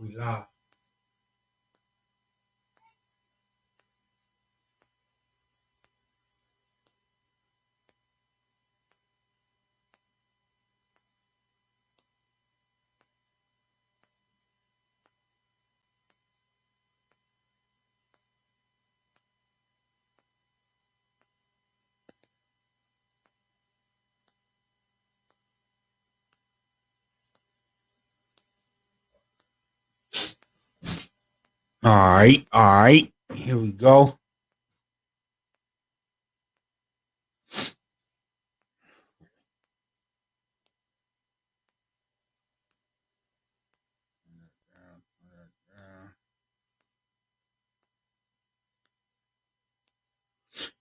We live. All right. Here we go.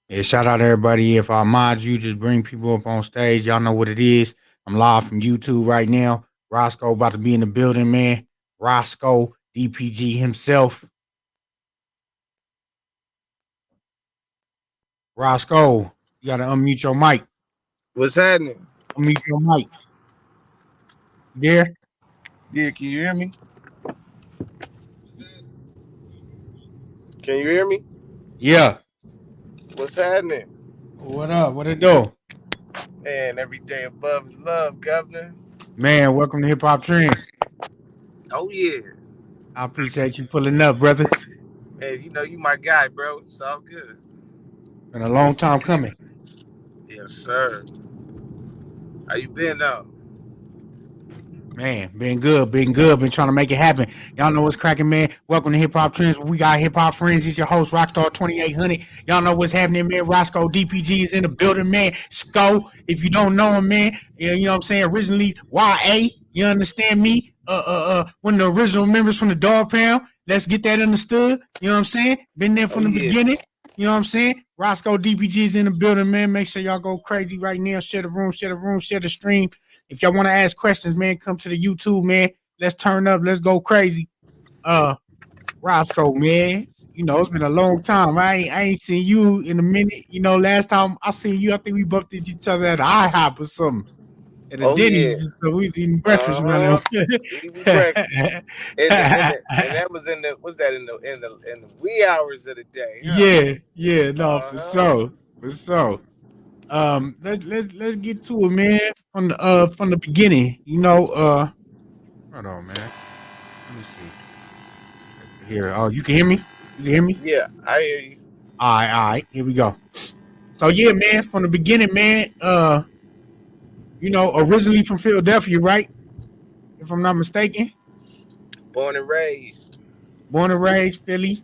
Yeah, shout out to everybody. If I mod you, just bring people up on stage. Y'all know what it is. I'm live from YouTube right now. Roscoe about to be in the building, man. Roscoe, DPG himself. Roscoe, you gotta unmute your mic. What's happening? Unmute your mic. You there? Yeah, can you hear me? Can you hear me? Yeah. What's happening? What up? What it do? Man, every day above is love, Governor. Man, welcome to Hip Hop Trends. Oh yeah. I appreciate you pulling up, brother. Man, you know you my guy, bro. It's all good. Been a long time coming. Yes, sir. How you been though? Man, been good, been trying to make it happen. Y'all know what's cracking, man. Welcome to Hip Hop Trends. We got Hip Hop Friends. It's your host, Rockstar 2800. Y'all know what's happening, man. Roscoe DPG is in the building, man. Sco, if you don't know him, man, you know what I'm saying? Originally, YA, you understand me? One of the original members from the Dogg Pound. Let's get that understood. You know what I'm saying? Been there from the beginning. You know what I'm saying? Roscoe DPG is in the building, man. Make sure y'all go crazy right now. Share the room, share the stream. If y'all want to ask questions, man, come to the YouTube, man. Let's turn up. Let's go crazy. Roscoe, man. You know, it's been a long time. I ain't seen you in a minute. You know, last time I seen you, I think we bumped into each other at IHOP or something. At the Denny's and stuff. We was eating breakfast running. Eating breakfast. And that was in the wee hours of the day, huh? Yeah, no, for sure. Let's get to it, man. From the beginning. You know, hold on, man. Let me see. Here. Oh, you can hear me? You can hear me? Yeah, I hear you. All right. Here we go. So yeah, man, from the beginning, man, you know, originally from Philadelphia, right? If I'm not mistaken. Born and raised. Born and raised Philly.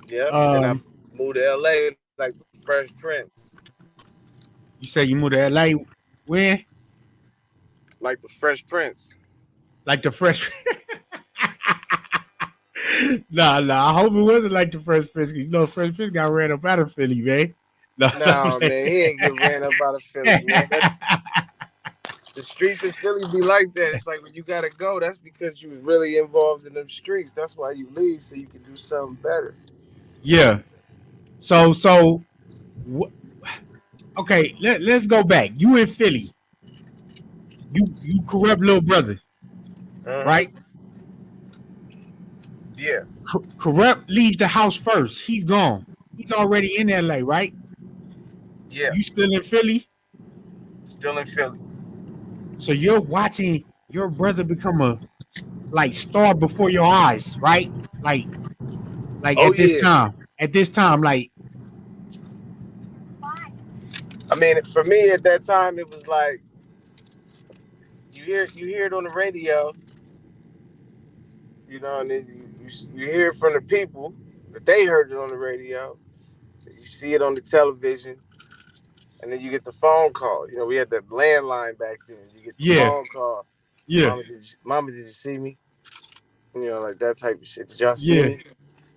Yep. Then I moved to LA like the Fresh Prince. You say you moved to LA when? Like the Fresh Prince. Like the Fresh. Nah. I hope it wasn't like the Fresh Prince. You know, Fresh Prince got ran up out of Philly, man. No, man, he ain't get ran up out of Philly, man. The streets in Philly be like that. It's like when you gotta go, that's because you was really involved in them streets. That's why you leave so you can do something better. Yeah. So, okay. Let's go back. You in Philly. You Kurupt little brother, right? Yeah. Kurupt leaves the house first. He's gone. He's already in LA, right? Yeah. You still in Philly? Still in Philly. So you're watching your brother become a star before your eyes, right? Like Oh, at this yeah. time. At this time, like I mean, for me at that time, it was like you hear it on the radio, you know, and then you hear it from the people that they heard it on the radio. You see it on the television, and then you get the phone call. You know, we had that landline back then. You get the phone call. Yeah. Mama, did you see me? You know, like that type of shit. Did y'all see Yeah. me?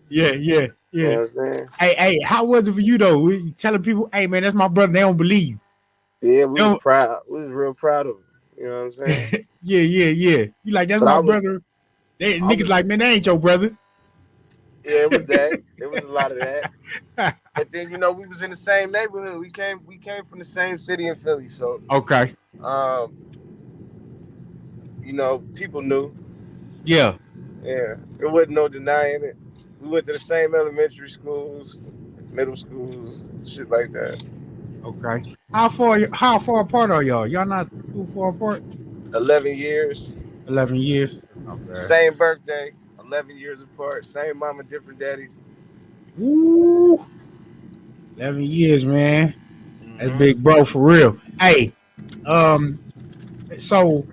Yeah. You know what I'm saying? Hey, how was it for you though? You telling people, hey man, that's my brother, they don't believe you. Yeah, we was proud. We was real proud of him. You know what I'm saying? Yeah. You like, that's But my brother. Niggas like, man, that ain't your brother. Yeah, it was that. It was a lot of that. But then, you know, we was in the same neighborhood. We came from the same city in Philly. So Okay. you know, people knew. Yeah. Yeah, there wasn't no denying it. We went to the same elementary schools, middle schools, shit like that. Okay. How far apart are y'all? Y'all not too far apart? 11 years, 11 years. That's not bad. same birthday, 11 years apart, same mama, different daddies. Ooh, 11 years, man. That's Hmm. big bro for real. Hey, um, so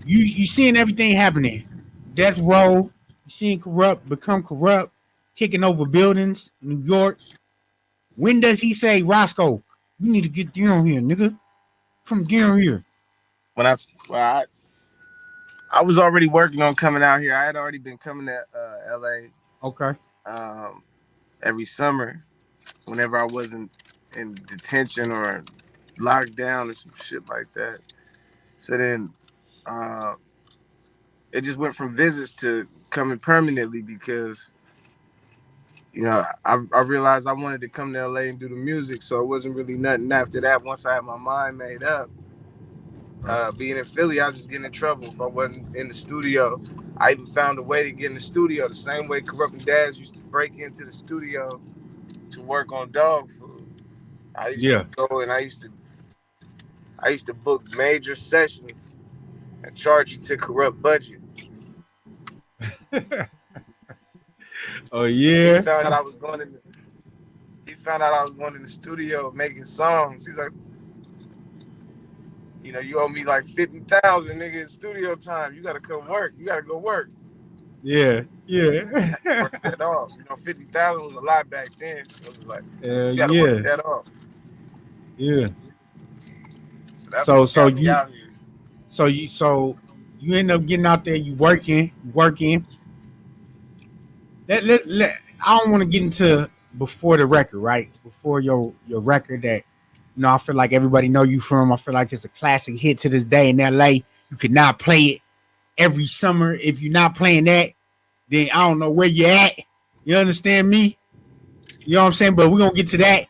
you seeing everything happening. Death row, you seeing corrupt become corrupt, kicking over buildings in New York. When does he say, Roscoe, you need to get down here, nigga? Come down here. When well, I was already working on coming out here. I had already been coming to LA Okay. um, every summer whenever I wasn't in detention or locked down or some shit like that. So then uh, it just went from visits to coming permanently because I realized I wanted to come to LA and do the music, so it wasn't really nothing after that. Once I had my mind made up, Okay. being in Philly, I was just getting in trouble if I wasn't in the studio. I even found a way to get in the studio the same way Corrupt Dads used to break into the studio to work on Dog Food. I used to Yeah. go and I used to book major sessions and charge you to Corrupt budget. Oh He yeah. found out I was going in. He found out I was going in the studio making songs. He's like, you owe me like 50,000, nigga, in studio time. You gotta come work. You gotta go work. Yeah. Yeah. Work that off. 50,000 was a lot back then. So it was like, you gotta work Yeah. that off. Yeah. So that's So what so got me you out here. so you end up getting out there, you working. I don't want to get into before the record, right? Before your record that I feel like everybody know you from. I feel like it's a classic hit to this day in LA. You could not play it every summer. If you're not playing that, then I don't know where you're at. You understand me? You know what I'm saying? But we're gonna get to that.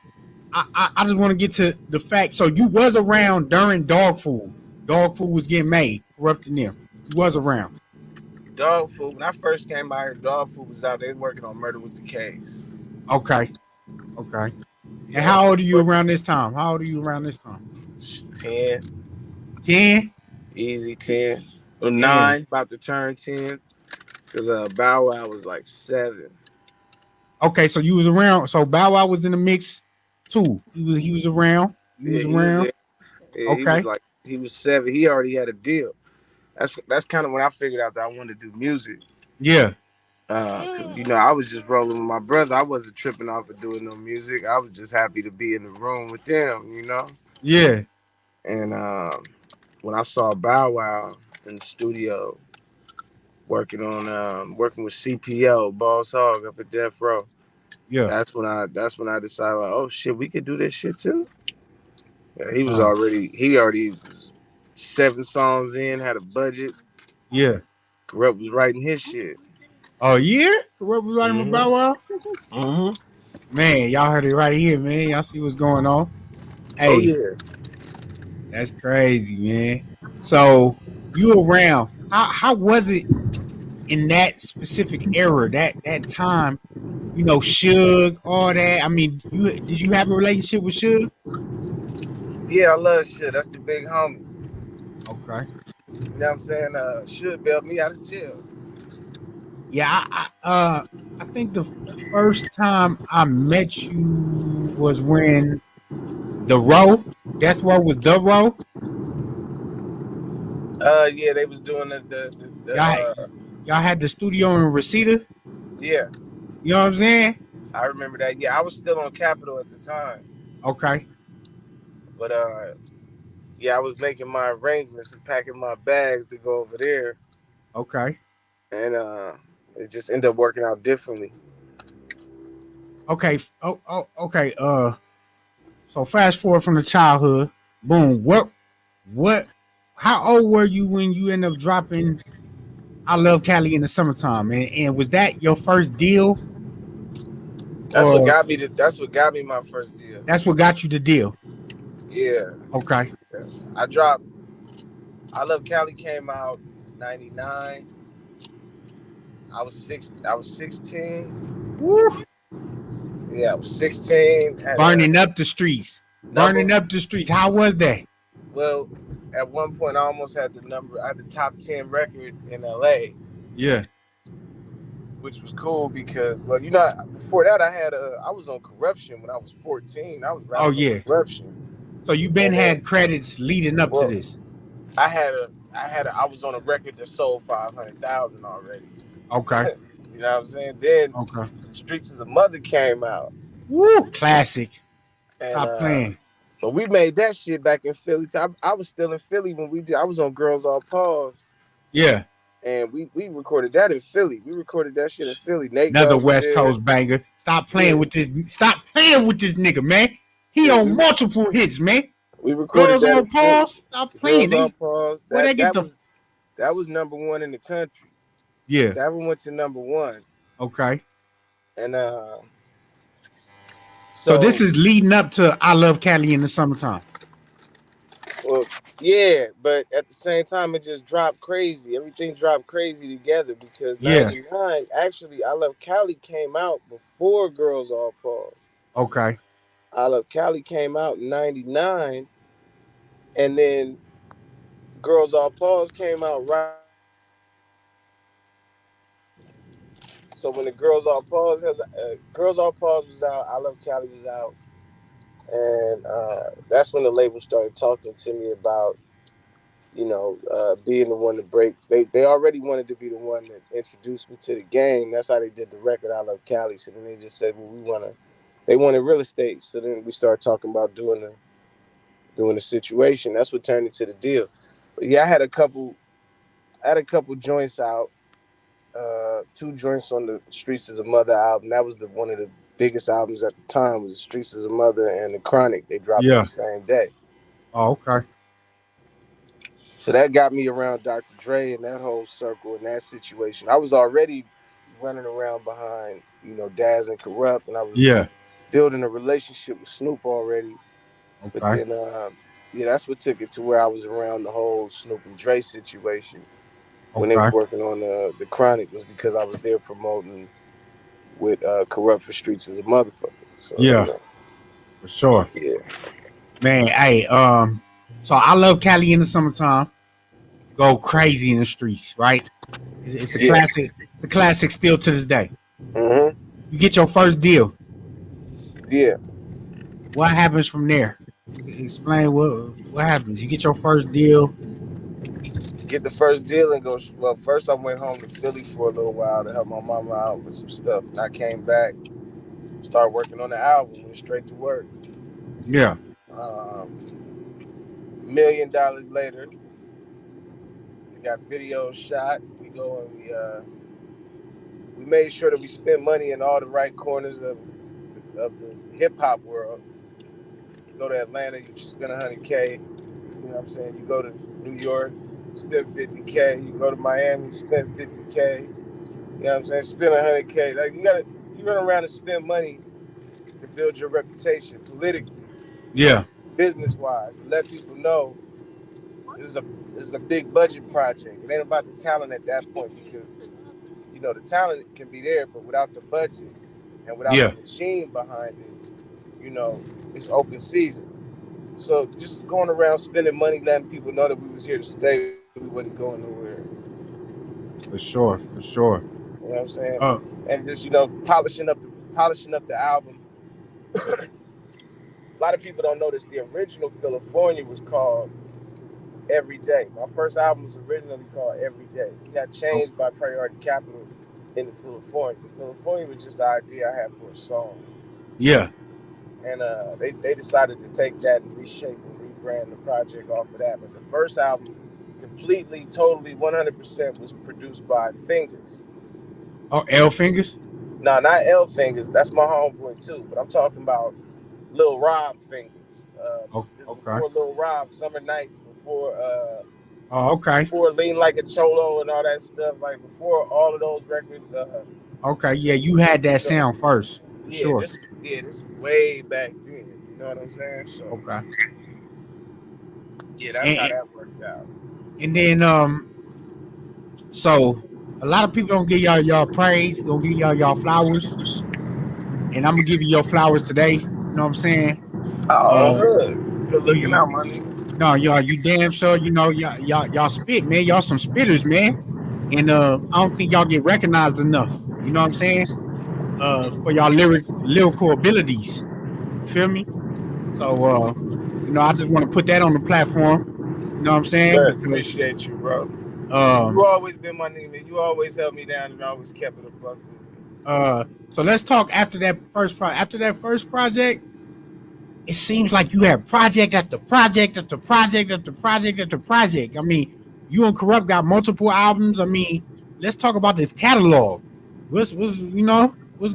I just want to get to the fact. So you was around during Dog Food. Dog Food was getting made, corrupting them. You was around. Dog Food. When I first came out here, Dog Food was out there working on Murder with the Case. Okay. Okay. And Yeah, how old are you around this time? How old are you around this time? 10, 10? easy 10. Or Damn. 9, about to turn 10. Because Bow Wow was like 7. Okay, so you was around. So Bow Wow was in the mix too. He was around. He Yeah, was he was around. there. Yeah, Okay. he was 7. He already had a deal. That's kind of when I figured out that I wanted to do music. Yeah. 'Cause, I was just rolling with my brother. I wasn't tripping off of doing no music. I was just happy to be in the room with them. Yeah. And when I saw Bow Wow in the studio working with CPO, Boss Hog up at Death Row, Yeah. that's when I decided, like, oh shit, we could do this shit too. Yeah, Uh, he already was 7 songs in, had a budget. yeah. Corrupt was writing his shit. Oh yeah. What was writing Hmm. about Bow Wow? Hmm. Man, y'all heard it right here, man. Y'all see what's going on? Oh Hey, yeah. that's crazy, man. So you around? How was it in that specific era, that time? Suge, all that. I mean, did you have a relationship with Suge? Yeah, I love shit. That's the big homie. Okay. You know what I'm saying? Should bail me out of jail. Yeah, I think the first time I met you was when the row, Death Row was the row. Yeah, they was doing the Y'all y'all had the studio in Reseda. yeah, You know what I'm saying? I remember that. Yeah, I was still on Capitol at the time, Okay. but yeah, I was making my arrangements and packing my bags to go over there, Okay. and it just ended up working out differently. Okay. Okay. So fast forward from the childhood. Boom. What? How old were you when you ended up dropping "I Love Cali" in the summertime? And was that your first deal, or That's what got me my first deal. that's what got you the deal? Yeah, Okay. I dropped. I Love Cali came out '99, I was 16. Woo. Yeah, I was 16 at Burning up the streets. number. Burning up the streets. How was that? Well, at one point I almost had the number. I had the top 10 record in LA, Yeah. which was cool because, well, before that I was on Corruption when I was 14. I was Oh rapping on yeah. Corruption, So you been and had then, credits leading up to well, this. I was on a record that sold 500,000 already. Okay. You know what I'm saying? Then Okay. the Streets of the Mother came out, Woo. Classic. and Stop playing. but we made that shit back in Philly. I was still in Philly when we did. I was on Girls All Pause, Yeah. and we recorded that in Philly. We recorded that shit in Philly. Nate Another Dogg was West there. Coast banger. Stop Yeah, playing with this. Stop playing with this nigga, man. He yeah. on multiple hits, man. We recorded Girls that on in Philly. pause. Stop playing. Girls All They Pause. where they get That the was number one in the country. yeah. That one went to number one, Okay. and So this so is leading up to I Love Cali in the summertime. well, yeah, but at the same time, it just dropped crazy. Everything dropped crazy together because Yeah. '99, actually, I Love Cali came out before Girls All Pause. Okay. I Love Cali came out in '99, and then Girls All Pause came out right. So when the Girls All Pause was out, I Love Cali was out, and that's when the label started talking to me about being the one to break. They already wanted to be the one that introduced me to the game. That's how they did the record I Love Cali. So then they just said, well, they wanted real estate. So then we started talking about doing the situation. That's what turned into the deal. But yeah, I had a couple joints out. Two joints on the Streets of the Mother album. That was one of the biggest albums at the time. Was the Streets of the Mother and the Chronic. They dropped on Yeah. the same day. Oh, okay. So that got me around Dr. Dre and that whole circle and that situation. I was already running around behind, Daz and Kurupt, and I was Yeah. building a relationship with Snoop already. But Okay. then, yeah, that's what took it to where I was around the whole Snoop and Dre situation when they Okay. was working on the Chronic, was because I was there promoting with Kurupt for Streets as a motherfucker. So Yeah. For sure. yeah, Man, hey, so I Love Cali in the summertime. Go crazy in the streets, right? It's a yeah, classic. It's a classic still to this day. mm-hmm. You get your first deal. Yeah. What happens from there? Explain what happens. You get your first deal. Get the first deal and go. Well, first I went home to Philly for a little while to help my mama out with some stuff, and I came back, started working on the album, went straight to work. Yeah. $1 million later, we got videos shot. We go and we made sure that we spent money in all the right corners of the hip hop world. You go to Atlanta, you spend 100K. You know what I'm saying? You go to New York, spend 50K. You go to Miami, spend 50K. You know what I'm saying? Spend 100K. Like you run around and spend money to build your reputation politically, Yeah. business wise, to let people know this is a big budget project. It ain't about the talent at that point because the talent can be there, but without the budget and without Yeah. the machine behind it, it's open season. So just going around spending money, letting people know that we was here to stay, we wasn't going nowhere. For sure. For sure. You know what I'm saying? Uh. And just polishing up the album. A lot of people don't know this. The original California was called Every Day. My first album was originally called Every Day. It got Oh, changed by Priority Capital in the California. The California was just the idea I had for a song. yeah. And they decided to take that and reshape and rebrand the project off of that. But the first album, completely, totally, 100% was produced by Fingers. Oh, L fingers. No, not L Fingers. That's my homeboy too. But I'm talking about Lil Rob Fingers. Oh, okay. Before Lil Rob, Summer Nights, Oh, okay. before Lean Like a Cholo and all that stuff. Like before all of those records. Okay. Yeah, you had that sound first. For Yeah, sure. this way back then. You know what I'm saying? So Okay. yeah, that's how And that worked out. and then so A lot of people don't give y'all praise, don't give y'all flowers, and I'm gonna give you your flowers today. You know what I'm saying? Oh, Uh, good. Good looking you out, my nigga. no, you damn sure you know y'all spit, man. Y'all some spitters, man. And I don't think y'all get recognized enough. You know what I'm saying? For y'all lyrical abilities. You feel me? So I just want to put that on the platform. You know what I'm saying? Good. Because Appreciate you, bro. um You always been my nigga, man. You always held me down and always kept it a buck with me. so let's talk after that first project. It seems like you have project after project after project after project after project. I mean, you and Kurupt got multiple albums. I mean, let's talk about this catalog. What's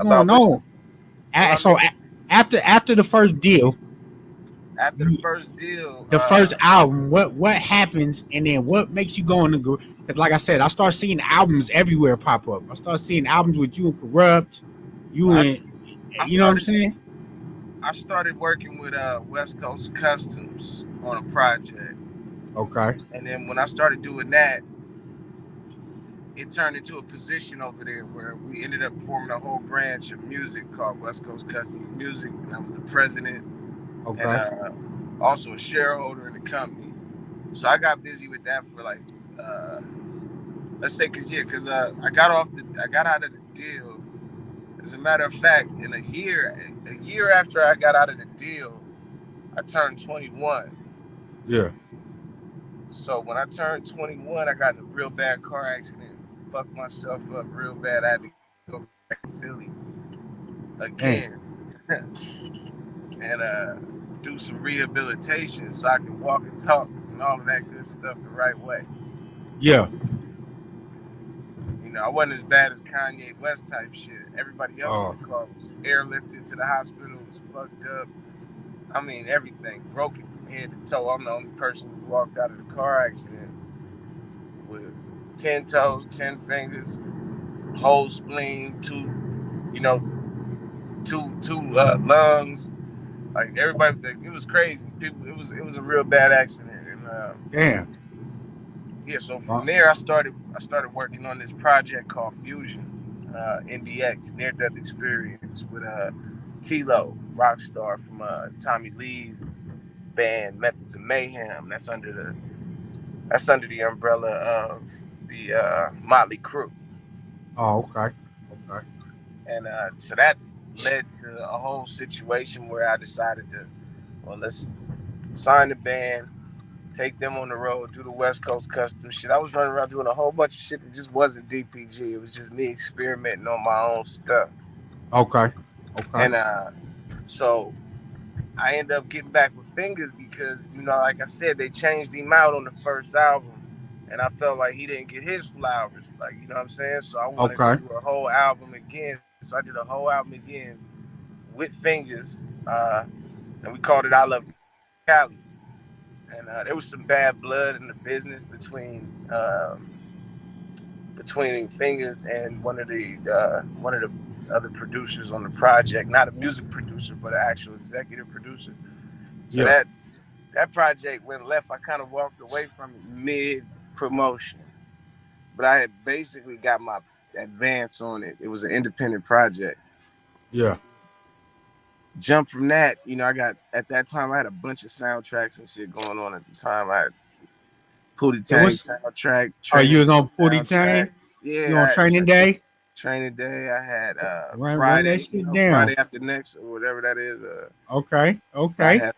About going which on? well, I So mean, after the first deal, after the you first deal, the first album, what happens, and then what makes you go in the go? Because like I said, I start seeing albums everywhere pop up. I start seeing albums with you and Kurupt, you I, and I you know what I'm started saying? I started working with West Coast Customs on a project, Okay, and then when I started doing that, it turned into a position over there where we ended up forming a whole branch of music called West Coast Customs Music, and I was the president and okay, also a shareholder in the company. So I got busy with that for like uh, let's say I got out of the deal. As a matter of fact, in a year after I got out of the deal, I turned 21. yeah, So when I turned 21, I got in a real bad car accident, fucked myself up real bad. I had to go back to Philly damn, again and do some rehabilitation so I can walk and talk and all of that good stuff the right way. yeah, You know, I wasn't as bad as Kanye West type shit. Everybody else in uh, the car was airlifted to the hospital, was fucked up. I mean, everything broken from head to toe. I'm the only person who walked out of the car accident with 10 toes, 10 fingers, whole spleen, you know, two lungs. Like everybody, it was crazy. People, it was a real bad accident, and damn, yeah. So uh, from there, I started working on this project called Fusion, NDX, Near Death Experience with T-Lo, rock star from Tommy Lee's band Methods of Mayhem. That's under the umbrella of the Motley Crue, okay, okay, and so that led to a whole situation where I decided to, well, let's sign the band, take them on the road, do the West Coast custom shit. I was running around doing a whole bunch of shit that just wasn't DPG. It was just me experimenting on my own stuff. okay, okay, And so I ended up getting back with Fingers because, like I said, they changed him out on the first album. And I felt like he didn't get his flowers. Like, you know what I'm saying? So I wanted to okay, do a whole album again. So I did a whole album again with Fingers. And we called it I Love Cali. And there was some bad blood in the business between Fingers and one of the other producers on the project, not a music producer, but an actual executive producer. So yeah, that project went left. I kind of walked away from it mid promotion, but I had basically got my advance on it. It was an independent project. yeah. Jump from that, I got at that time I had a bunch of soundtracks and shit going on at the time. I had Pootie It Tang was. soundtrack, Oh, you Training was Day on Pootie soundtrack. Tang. You Yeah, on I had training day? Training Day. I had Run that Friday, shit down. Friday after next or whatever that is. Okay, I okay. had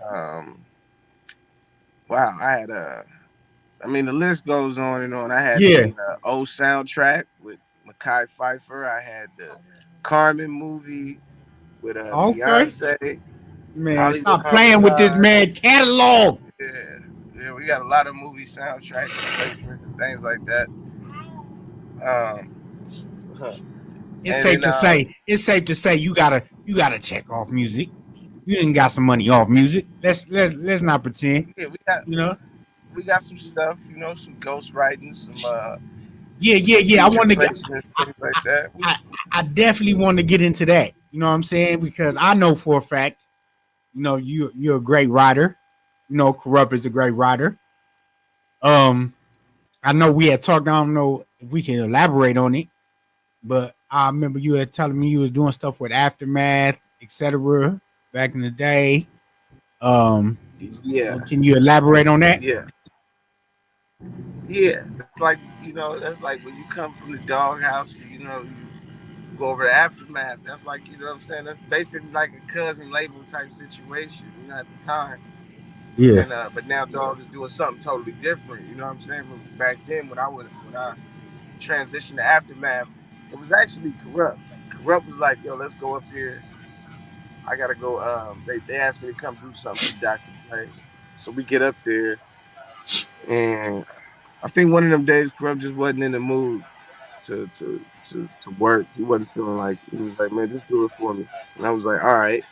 wow, I had I mean the list goes on and on. I had Yeah. the O soundtrack with Mekhi Phifer. I had the Carmen movie with Okay. Beyonce, Man, Hollywood stop playing with this Homicide. man catalog. Yeah, yeah, we got a lot of movie soundtracks and placements and things like that. Um, It's and safe then to say. It's safe to say you gotta check off music. You didn't got some money off music. Let's not pretend. yeah, we got You know. we got some stuff, some ghost writing, some Yeah. I feature want to get. placements, I, things like that. I I definitely want to get into that. You know what I'm saying? Because I know for a fact, you're a great writer. Kurupt is a great writer. Um, I know we had talked. I don't know if we can elaborate on it. But I remember you had telling me you was doing stuff with Aftermath, etc. back in the day. Um, Yeah, can you elaborate on that? yeah, yeah. That's like that's like when you come from the doghouse. You go over to Aftermath. That's like what I'm saying. That's basically like a cousin label type situation. At the time. Yeah, And but now Dogg is doing something totally different. You know what I'm saying? But back then, when I transitioned to Aftermath, it was actually Kurupt. Kurupt was like, "Yo, let's go up here. I gotta go." They asked me to come do something for Dr. Dre, so we get up there, and I think one of them days Kurupt just wasn't in the mood to work. He wasn't feeling like he was like, "Man, just do it for me." And I was like, "All right."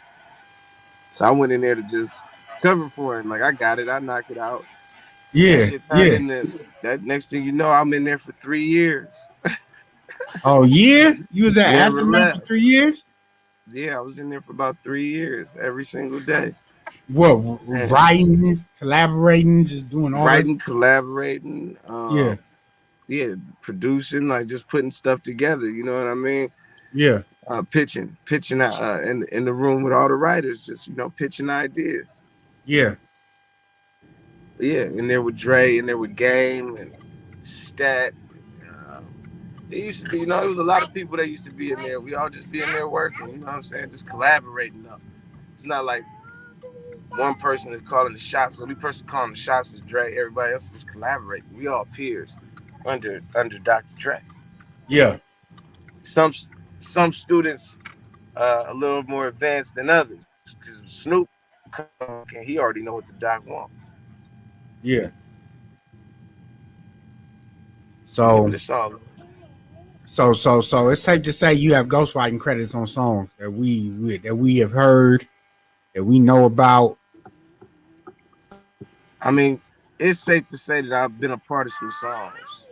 So I went in there to just cover for him. Like I got it. I knock it out. That yeah, shit turned yeah. into that. Next thing you know, I'm in there for 3 years. Oh yeah, you was at Never Aftermath for left. 3 years. Yeah, I was in there for about 3 years, every single day. What And writing, collaborating, just doing all the writing, collaborating, yeah, yeah, producing, like just putting stuff together. You know what I mean? yeah, Pitching in the room with all the writers, just pitching ideas. yeah, Yeah, in there with Dre, in there with Game and Stat. Uh, it used to be, it was a lot of people that used to be in there. We all just be in there working. You know what I'm saying? Just collaborating. Up. It's not like one person is calling the shots. The only person calling the shots was Dre. Everybody else is just collaborating. We all peers under Dr. Dre. yeah, Some some students a little more advanced than others. Because Snoop come and he already know what the doc want. yeah. Yeah, but So it's all so it's safe to say you have ghostwriting credits on songs that we have heard, that we know about. I mean, it's safe to say that I've been a part of some songs.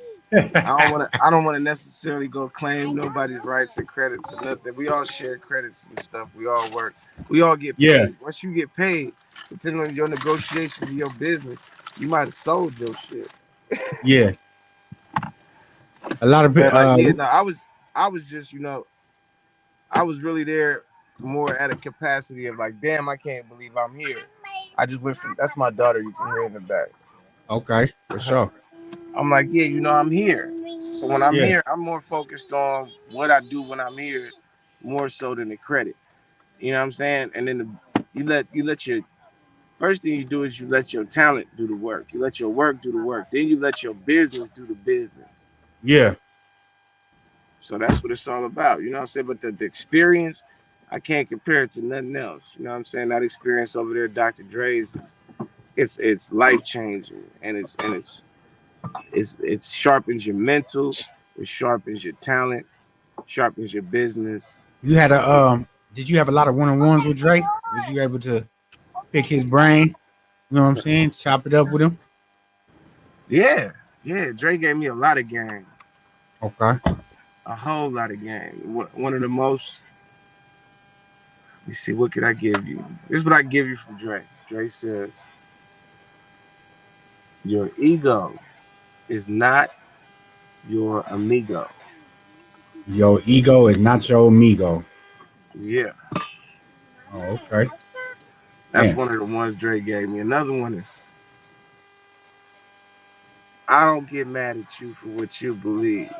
I don't wanna necessarily go claim nobody's rights or credits or nothing. We all share credits and stuff. We all work. We all get Yeah, paid. Once you get paid, depending on your negotiations of your business, you might have sold your shit. yeah. A lot of But like, yeah, no, I was just, I was really there more at a capacity of like, damn, I can't believe I'm here. I just went from that's my daughter, you can hear in the back. okay, for sure. I'm like, yeah, I'm here. So when I'm Yeah, here, I'm more focused on what I do when I'm here, more so than the credit. You know what I'm saying? And then you let your first thing you do is you let your talent do the work. You let your work do the work. Then you let your business do the business. yeah, So that's what it's all about. You know what I'm saying? But the experience, I can't compare it to nothing else. You know what I'm saying? That experience over there, Dr. Dre's, it's life changing, and it sharpens your mental, it sharpens your talent, sharpens your business. you had a did you have a lot of one-on-ones with Drake? Was you able to pick his brain? You know what I'm saying? Chop it up with him. Yeah, yeah. Dre gave me a lot of game, Okay. a whole lot of game. One of the most. Let me see, what could I give you? This is what I give you from Dre. Dre says, "Your ego is not your amigo." Your ego is not your amigo. Yeah, Oh, okay. that's Damn. one of the ones Dre gave me. Another one is, "I don't get mad at you for what you believe.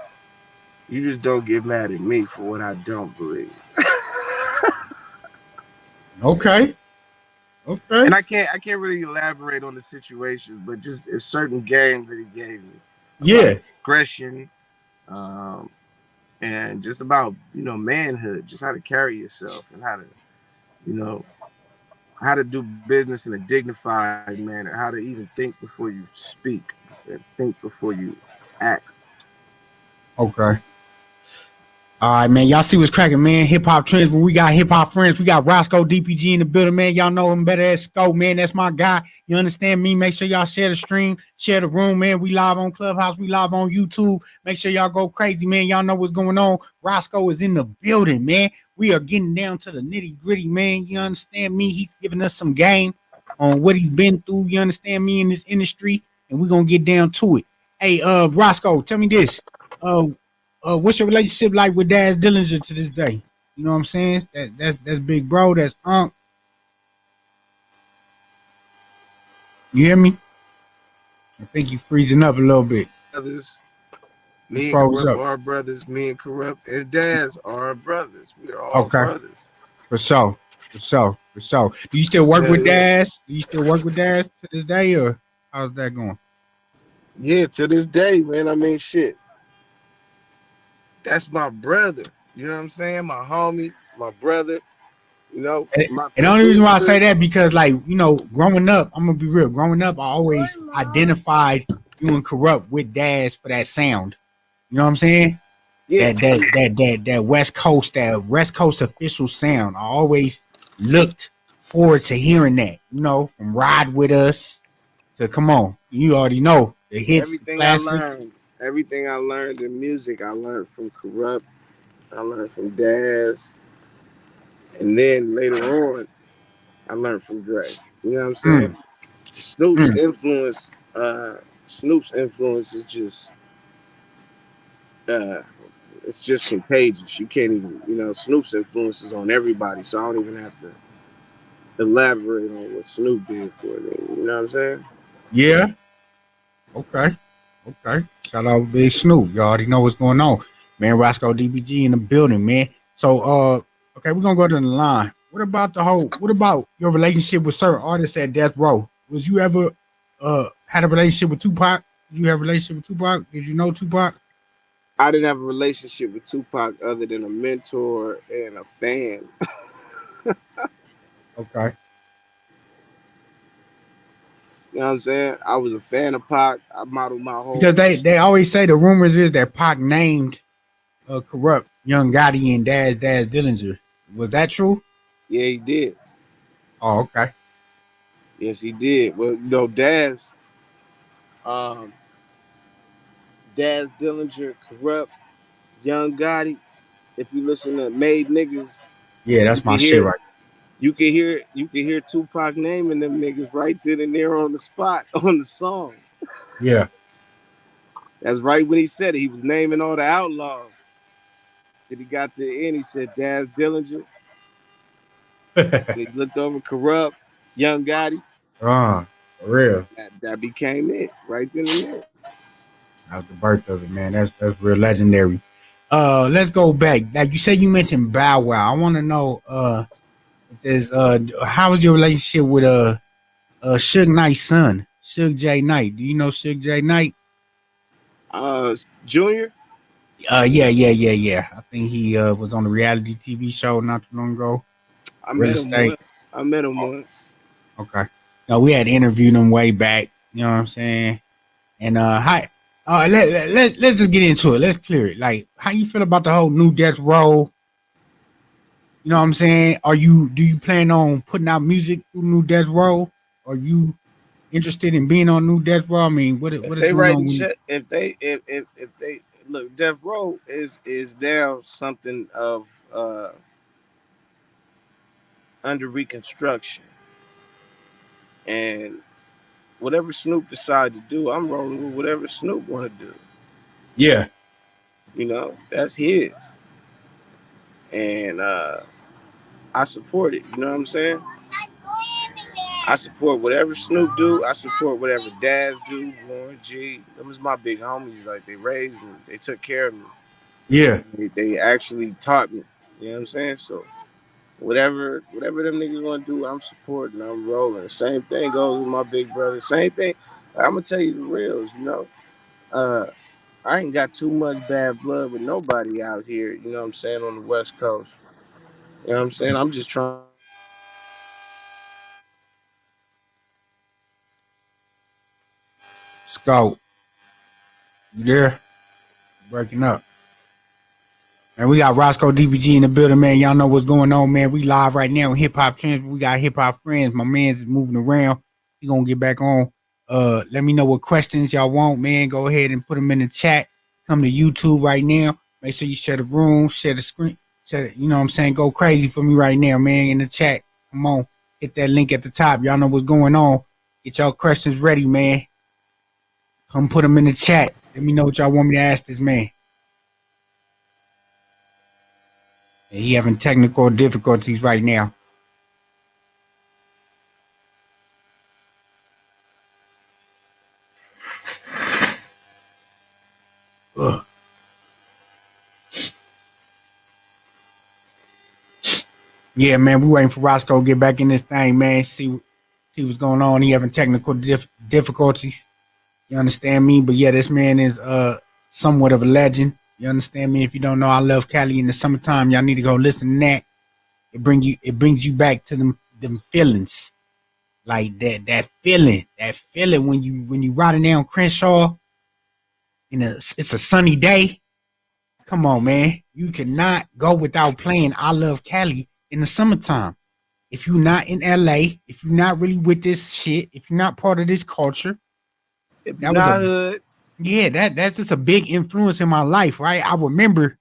You just don't get mad at me for what I don't believe." Okay. Okay. And I can't really elaborate on the situations, but just a certain game that he gave me about Yeah. aggression, um, and just about manhood, just how to carry yourself and you know how to do business in a dignified manner, how to even think before you speak, and think before you act. Okay. All right, man. Y'all see what's cracking, man. Hip hop trends, but we got hip hop friends. We got Roscoe DPG in the building, man. Y'all know him better as Scope, man. That's my guy. You understand me? Make sure y'all share the stream, share the room, man. We live on Clubhouse, we live on YouTube. Make sure y'all go crazy, man. Y'all know what's going on. Roscoe is in the building, man. We are getting down to the nitty gritty, man. You understand me? He's giving us some game on what he's been through. You understand me in this industry, and we're gonna get down to it. Hey, Roscoe, tell me this. uh, what's your relationship like with Daz Dillinger to this day? You know what I'm saying? That's big bro. That's Unc. You hear me? I think you freezing up a little bit. Brothers, You me and froze Kurupt up. are brothers. Me and Kurupt and Daz are brothers. We are all Okay, brothers. for sure, for sure, for sure. Do you still work Yeah, with yeah. Daz? Do you still work with Daz to this day, or how's that going? Yeah, to this day, man. I mean, shit. That's my brother. You know what I'm saying? My homie, my brother. You know, my And the only reason why I say producer. that because, like, you know, growing up, I'm gonna be real. Growing up, I always identified you and Corrupt with Daz for that sound. You know what I'm saying? Yeah, That West Coast official sound. I always looked forward to hearing that. You know, from Ride With Us to Come On. You already know the hits, the everything I classics. learned, everything I learned in music, I learned from Kurupt. I learned from Daz, and then later on, I learned from Dre. You know what I'm saying? Mm, Snoop's mm. influence, uh, Snoop's influence is just, uh, it's just contagious. You can't even, you know, Snoop's influence is on everybody, so I don't even have to elaborate on what Snoop did for it. You know what I'm saying? Yeah. Okay. Okay. Shout out Big Snoop. You already know what's going on. Man, Roscoe DBG in the building, man. So okay, we're gonna go to the line. What about your relationship with certain artists at Death Row? Was you ever had a relationship with Tupac? Did you have a relationship with Tupac? Did you know Tupac? I didn't have a relationship with Tupac other than a mentor and a fan. Okay. You know what I'm saying? I was a fan of Pac. I modeled my whole. Because they always say the rumors is that Pac named Corrupt Young Gotti and Daz Dillinger. Was that true? Yeah, he did. Oh, okay. Yes, he did. Well, you know, um, Daz Dillinger, Kurupt, Young Gotti. If you listen to Made Niggas, Yeah, you that's my can shit hear right. you can hear Tupac naming them niggas right then and there on the spot on the song. Yeah. That's right when he said it. He was naming all the outlaws. Then he got to the end. He said Daz Dillinger. And he looked over Kurupt, Young Gotti. For real. That became it right then and there. That was the birth of it, man. That's real legendary. Let's go back. Like you said, you mentioned Bow Wow. I want to know, if there's how was your relationship with Suge Knight's son, Suge J Knight? Do you know Suge J Knight? Junior, Yeah. I think he was on the reality TV show not too long ago. I Real met him estate. once. I met him Oh, once. okay. No, we had interviewed him way back. You know what I'm saying? And hi. Let's just get into it. Let's clear it. Like, how you feel about the whole new Death Row? You know what I'm saying? Do you plan on putting out music through New Death Row? Are you interested in being on New Death Row? I mean, If what is they going writing on when shit, if they look, Death Row is now something of under reconstruction, and whatever Snoop decide to do, I'm rolling with whatever Snoop want to do. Yeah. You know, that's his, and I support it. You know what I'm saying? I support whatever Snoop do. I support whatever Daz do. Warren G. Them was my big homies. Like they raised me. They took care of me. Yeah. They actually taught me. You know what I'm saying? So whatever them niggas want to do, I'm supporting. I'm rolling. Same thing goes with my big brother. Same thing. I'm gonna tell you the reals. You know, uh, I ain't got too much bad blood with nobody out here. You know what I'm saying on the West Coast. You know what I'm saying? I'm just trying. Scout, you there? Breaking up. And we got Roscoe DBG in the building, man. Y'all know what's going on, man. We live right now with Hip Hop Trends. We got Hip Hop Friends. My man's is moving around. He gonna get back on. Let me know what questions y'all want, man. Go ahead and put them in the chat. Come to YouTube right now. Make sure you share the room, share the screen, share it. You know what I'm saying? Go crazy for me right now, man. In the chat. Come on. Hit that link at the top. Y'all know what's going on. Get y'all questions ready, man. Come put them in the chat. Let me know what y'all want me to ask this man. And he having technical difficulties right now. Ugh. Yeah, man, we waiting for Roscoe to get back in this thing, man. See what's going on. He having technical difficulties. You understand me? But yeah, this man is somewhat of a legend. You understand me? If you don't know, I love Cali in the summertime. Y'all need to go listen to that. It brings you back to them feelings. Like that feeling when you riding down Crenshaw and it's a sunny day. Come on, man. You cannot go without playing I Love Cali in the summertime. If you're not in LA, if you're not really with this shit, if you're not part of this culture, If you're that was a not hood, yeah, that's just a big influence in my life, right? I remember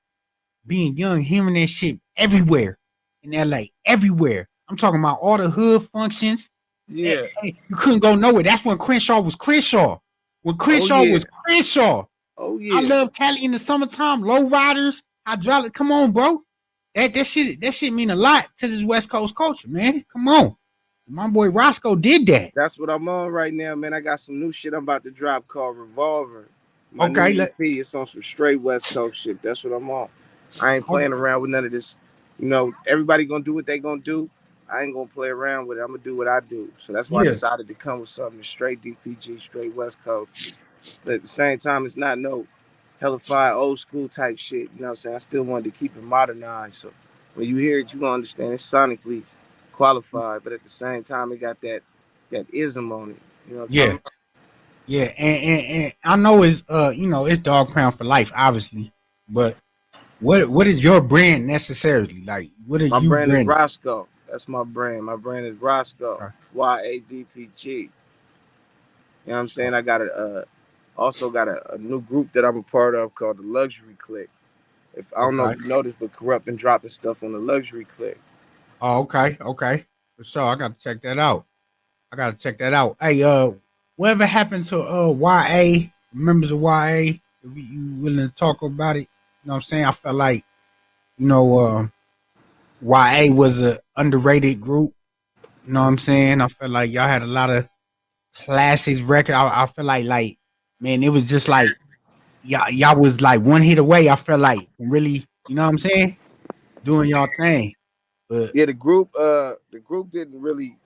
being young, hearing that shit everywhere in LA, everywhere. I'm talking about all the hood functions. yeah. You couldn't go nowhere. That's when Crenshaw was Crenshaw. When Oh Crenshaw yeah. was Crenshaw. Oh I yeah. love Cali in the summertime. Low riders, hydraulic. Come on, bro. That shit mean a lot to this West Coast culture, man. Come on. My boy Roscoe did that. That's what I'm on right now, man. I got some new shit I'm about to drop called Revolver. My new Okay, EP is on some straight West Coast shit. That's what I'm on. I ain't oh, playing around with none of this. You know, everybody gonna do what they gonna do. I ain't gonna play around with it. I'm gonna do what I do. So that's why I yeah, decided to come with something straight DPG, straight West Coast. But at the same time, it's not no hellified old school type shit. You know what I'm saying? I still wanted to keep it modernized. So when you hear it, you gonna understand it's sonically qualified, but at the same time, it got that ism on it. You know what I'm yeah, talking about? yeah. And I know it's it's dog pound for life, obviously. But what is your brand necessarily? Like what are My you brand is branding? Roscoe. That's my brand. My brand is Roscoe. Okay. YADPG. You know what I'm So saying? I got also got a new group that I'm a part of called the Luxury Clique. If I don't know okay. if you noticed, but Kurupt been dropping stuff on the Luxury Clique. Oh, okay. For sure. I gotta check that out. I gotta check that out. Hey, whatever happened to YA, members of YA? If you willing to talk about it, you know what I'm saying? I felt like, you know, YA was a underrated group. You know what I'm saying? I felt like y'all had a lot of classics record. I feel like man, it was just like y'all was like one hit away. I felt like from really, you know what I'm saying? Doing y'all thing. But Yeah, the group didn't really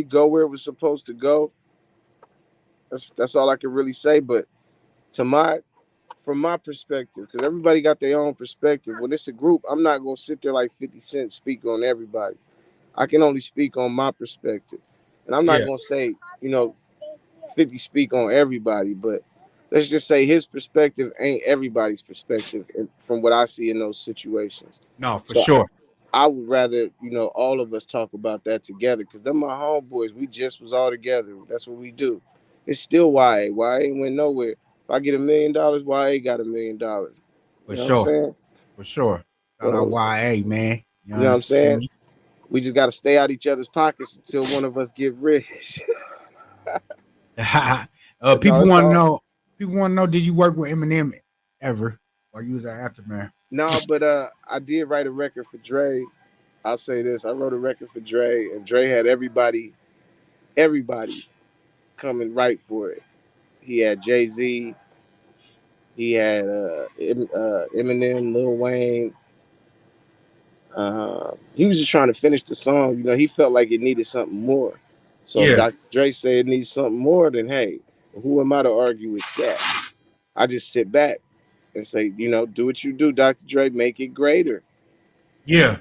go where it was supposed to go. That's all I can really say. But to my from my perspective, because everybody got their own perspective. When it's a group, I'm not gonna sit there like 50 Cent speak on everybody. I can only speak on my perspective, and I'm not yeah, gonna say 50 speak on everybody, but let's just say his perspective ain't everybody's perspective from what I see in those situations. no, for So sure. I would rather all of us talk about that together because them my homeboys. We just was all together. That's what we do. It's still YA. YA ain't went nowhere. If I get $1 million, YA got $1 million. For You know what I'm sure. saying? For sure. Shout out So YA, man. You you know what I'm understand saying? me? We just got to stay out each other's pockets until one of us get rich. But no, People it's want to all know. People want to know. Did you work with Eminem ever, or you was an afterman? no. But I did write a record for Dre. I'll say this: I wrote a record for Dre, and Dre had everybody come and write for it. He had Jay-Z, he had Eminem, Lil Wayne. He was just trying to finish the song. He felt like it needed something more. So if Yeah, Dr. Dre said it needs something more, then hey, who am I to argue with that? I just sit back and say, do what you do, Dr. Dre, make it greater. yeah,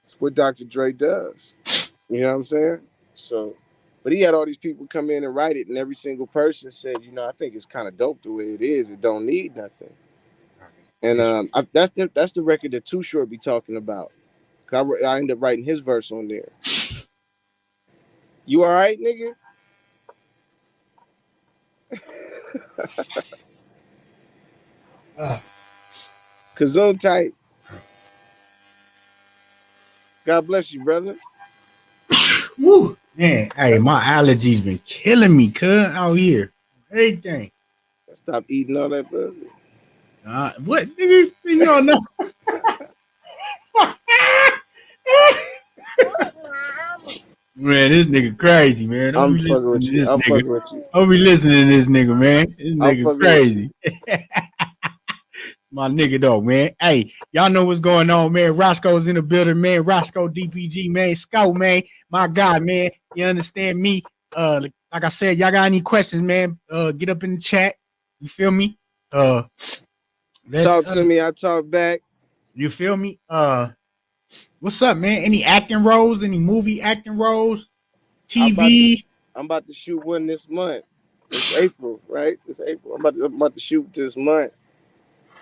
It's what Dr. Dre does. You know what I'm saying? So, but he had all these people come in and write it, and every single person said, I think it's kind of dope the way it is. It don't need nothing. And it's, that's the record that Too Short be talking about. 'Cause I ended up writing his verse on there. You all right, nigga? uh, Kazoon tight. God bless you, brother. woo, man. Hey, my allergies been killing me, cuz out here. Everything. Stop eating all that, brother. What niggas? You don't know? Man, this nigga crazy, man. Don't I'm be fucking listening with to you. this I'm nigga. fucking with you. Don't be listening to this nigga, man. This I'm nigga fucking with you. crazy. My nigga though, man. Hey, y'all know what's going on, man. Roscoe's in the building, man. Roscoe DPG, man. Scout, man. My God, man. You understand me? Like I said, y'all got any questions, man? Get up in the chat. You feel me? Let's Talk to me. I talk back. you feel me? What's up, man? Any acting roles? Any movie acting roles? I'm about to. TV? I'm about to shoot one this month. It's April, right? It's April. I'm about to shoot this month,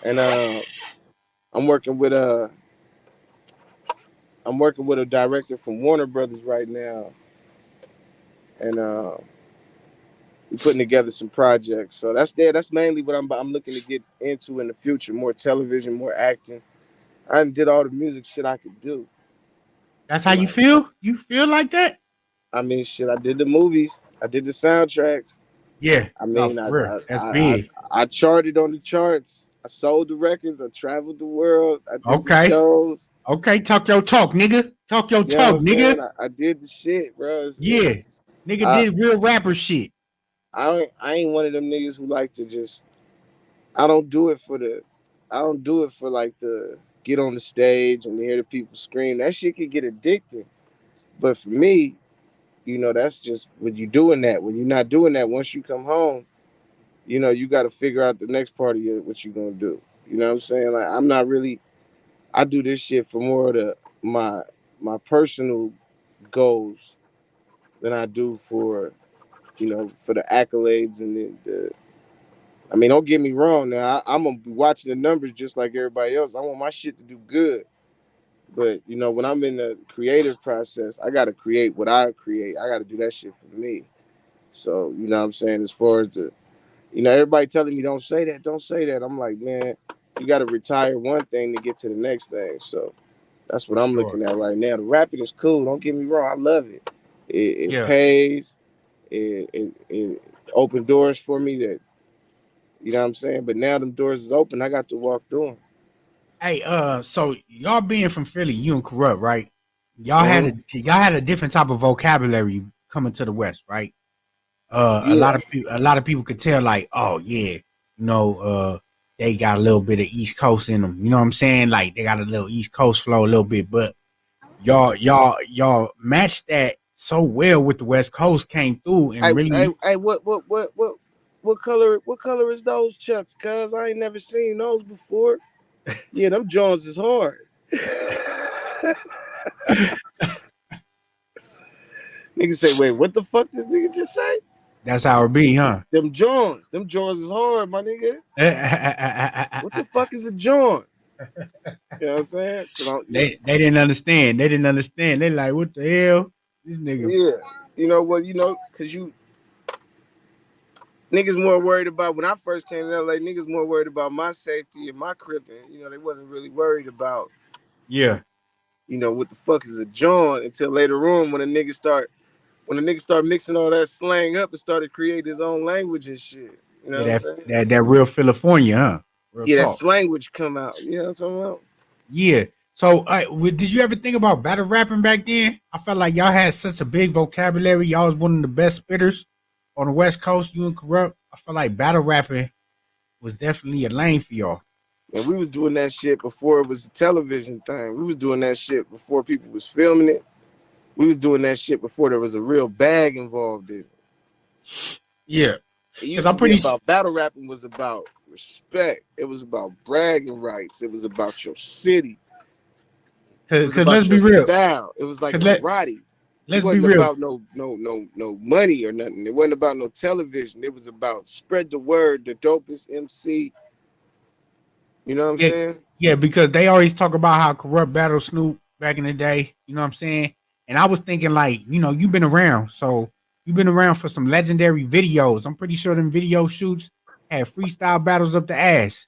and I'm working with a. I'm working with a director from Warner Brothers right now, and we're putting together some projects. So that's there. That's mainly what I'm looking to get into in the future. More television, more acting. I did all the music shit I could do. That's how So you like, feel? You feel like that? I mean, shit. I did the movies. I did the soundtracks. Yeah. I No, mean, for I real. I That's I, I, big. I charted on the charts. I sold the records. I traveled the world. I did the Okay. shows. Okay. Talk your talk, nigga. Talk your You know what talk, I'm saying? nigga. I did the shit, bro. Yeah. Nigga I did real rapper shit. I ain't one of them niggas who like to just. I don't do it for the. I don't do it for like the get on the stage and hear the people scream. That shit can get addicting. But for me, that's just when you doing that. When you're not doing that, once you come home, you got to figure out the next part of what you're gonna do. You know what I'm saying? Like I'm not really. I do this shit for more of my personal goals than I do for the accolades and the. I mean, don't get me wrong. Now I'm gonna be watching the numbers just like everybody else. I want my shit to do good, but when I'm in the creative process, I gotta create what I create. I gotta do that shit for me. So you know what I'm saying. As far as everybody telling me don't say that. I'm like, man, you gotta retire one thing to get to the next thing. So that's For what I'm sure. looking at right now. The rapping is cool. Don't get me wrong. I love it. It Yeah. pays. It opened doors for me that you know what I'm saying. But now them doors is open. I got to walk through them. Hey, so y'all being from Philly, you and Kurupt, right? Hmm. Y'all had a different type of vocabulary coming to the West, right? Yeah. A lot of people could tell, like, oh yeah, they got a little bit of East Coast in them. You know what I'm saying? Like they got a little East Coast flow, a little bit, but y'all matched that so well with the West Coast, came through Hey, and hey, really, hey, what color? What color is those chucks? Cuz I ain't never seen those before. Yeah, them Jones is hard. Nigga say, wait, what the fuck this nigga just say? that's how it be, huh? Them Jones is hard, my nigga. What the fuck is a John? You know what I'm saying? They didn't understand. They didn't understand. They like, what the hell? This nigga. Yeah. You know what? Cause you niggas more worried about when I first came to LA. Niggas more worried about my safety and my cripping. They wasn't really worried about Yeah, what the fuck is a John until later on when the nigga start mixing all that slang up and started creating his own language and shit. You know yeah, what I'm saying? that real California, huh? Real Yeah, that talk. slanguage come out. You know what I'm talking about? Yeah. So, did you ever think about battle rapping back then? I felt like y'all had such a big vocabulary. Y'all was one of the best spitters on the West Coast. You and Kurupt. I felt like battle rapping was definitely a lane for y'all. And we was doing that shit before it was a television thing. We was doing that shit before people was filming it. We was doing that shit before there was a real bag involved in it. Yeah, It because used I'm to be pretty. about battle rapping was about respect. It was about bragging rights. It was about your city. It was Because let's about your be real. style. It was like Because karate. It let's be wasn't real. about no money or nothing. It wasn't about no television. It was about spread the word, the dopest MC. You know what I'm Yeah, saying? yeah. Because they always talk about how Kurupt battled Snoop back in the day. You know what I'm saying? And I was thinking, like, you've been around, so you've been around for some legendary videos. I'm pretty sure them video shoots had freestyle battles up the ass.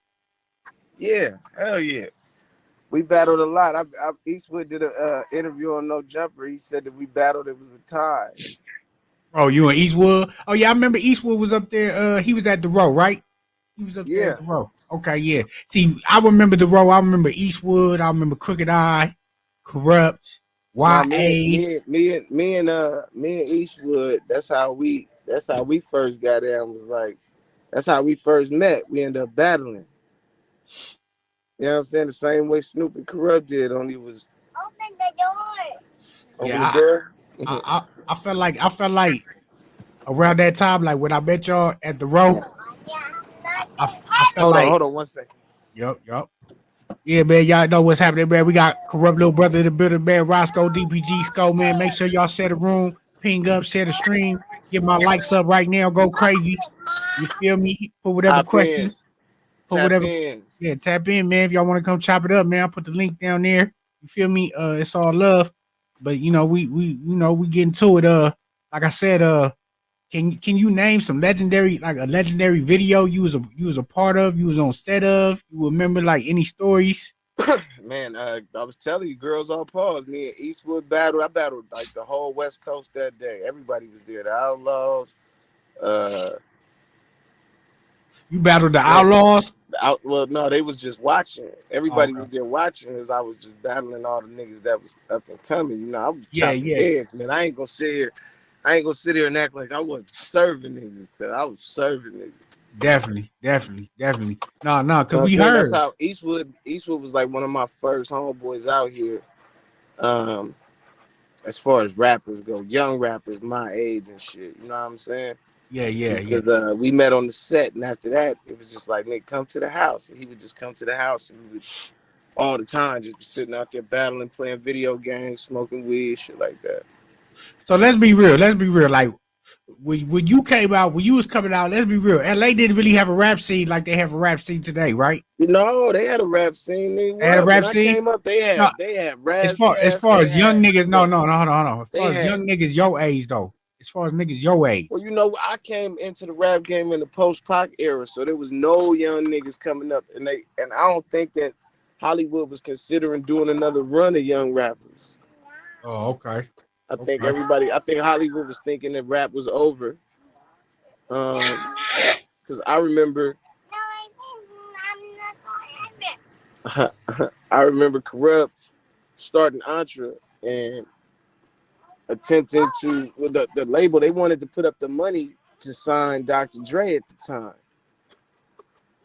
Yeah, hell yeah. We battled a lot. Eastwood did a interview on No Jumper. He said that we battled. It was a tie. Oh, you and Eastwood? Oh yeah, I remember Eastwood was up there. He was at the row, right? He was up there Yeah. at the row. Okay, yeah. See, I remember the row. I remember Eastwood. I remember Crooked Eye, Kurupt, No, YA. me and Eastwood. That's how we first got in. Was like, that's how we first met. We ended up battling. You know what I'm saying? The same way Snoop and Kurupt did. Only was open the door. Open the Yeah, door. I felt like around that time, like when I met y'all at the row, I felt like, Hold on 1 second. yup. Yeah, man, y'all know what's happening, man. We got Corrupt Little Brother in the building, man. Roscoe, DPG, Sco, man. Make sure y'all share the room, ping up, share the stream, get my likes up right now, go crazy. You feel me? Put whatever Hop in, questions, put tap whatever, in. yeah, tap in, man. If y'all want to come chop it up, man, I'll put the link down there. You feel me? It's all love. But you know, we getting to it. Like I said, can you name some legendary, like a legendary video you was a part of, you was on set of, you remember like any stories? Man, I was telling you, girls all pause. Me and Eastwood battled. I battled like the whole West Coast that day. Everybody was there. The Outlaws. Uh, You battled the man, Outlaws? well, no, they was just watching. Oh, Everybody okay. was there watching as I was just battling all the niggas that was up and coming. You know, I was Yeah, chopping yeah. heads, man. I ain't gonna sit here and act like I wasn't serving niggas. Cause I was serving niggas. Definitely. No, You cause know what I'm we saying? That's heard. how Eastwood was like one of my first homeboys out here. Um, as far as rappers go, young rappers my age and shit. You know what I'm saying? Yeah. Because we met on the set, and after that, it was just like, nigga, come to the house. And he would just come to the house, and we would all the time just be sitting out there battling, playing video games, smoking weed, shit like that. So let's be real. Like when you came out, when you was coming out, let's be real. LA didn't really have a rap scene like they have a rap scene today, right? You know, they had a rap scene. Nigga, They had a what? rap When I scing. came up, No, they had as Raz far as Cast, far they as young had niggas, no, look, no, hold on. As they far as had. young niggas your age though. As far as niggas your age. Well, you know, I came into the rap game in the post-Pac era, so there was no young niggas coming up, and I don't think that Hollywood was considering doing another run of young rappers. Oh, okay. I think Hollywood was thinking that rap was over. Because I remember, I remember Kurupt starting Entre and attempting to, with the label, they wanted to put up the money to sign Dr. Dre at the time.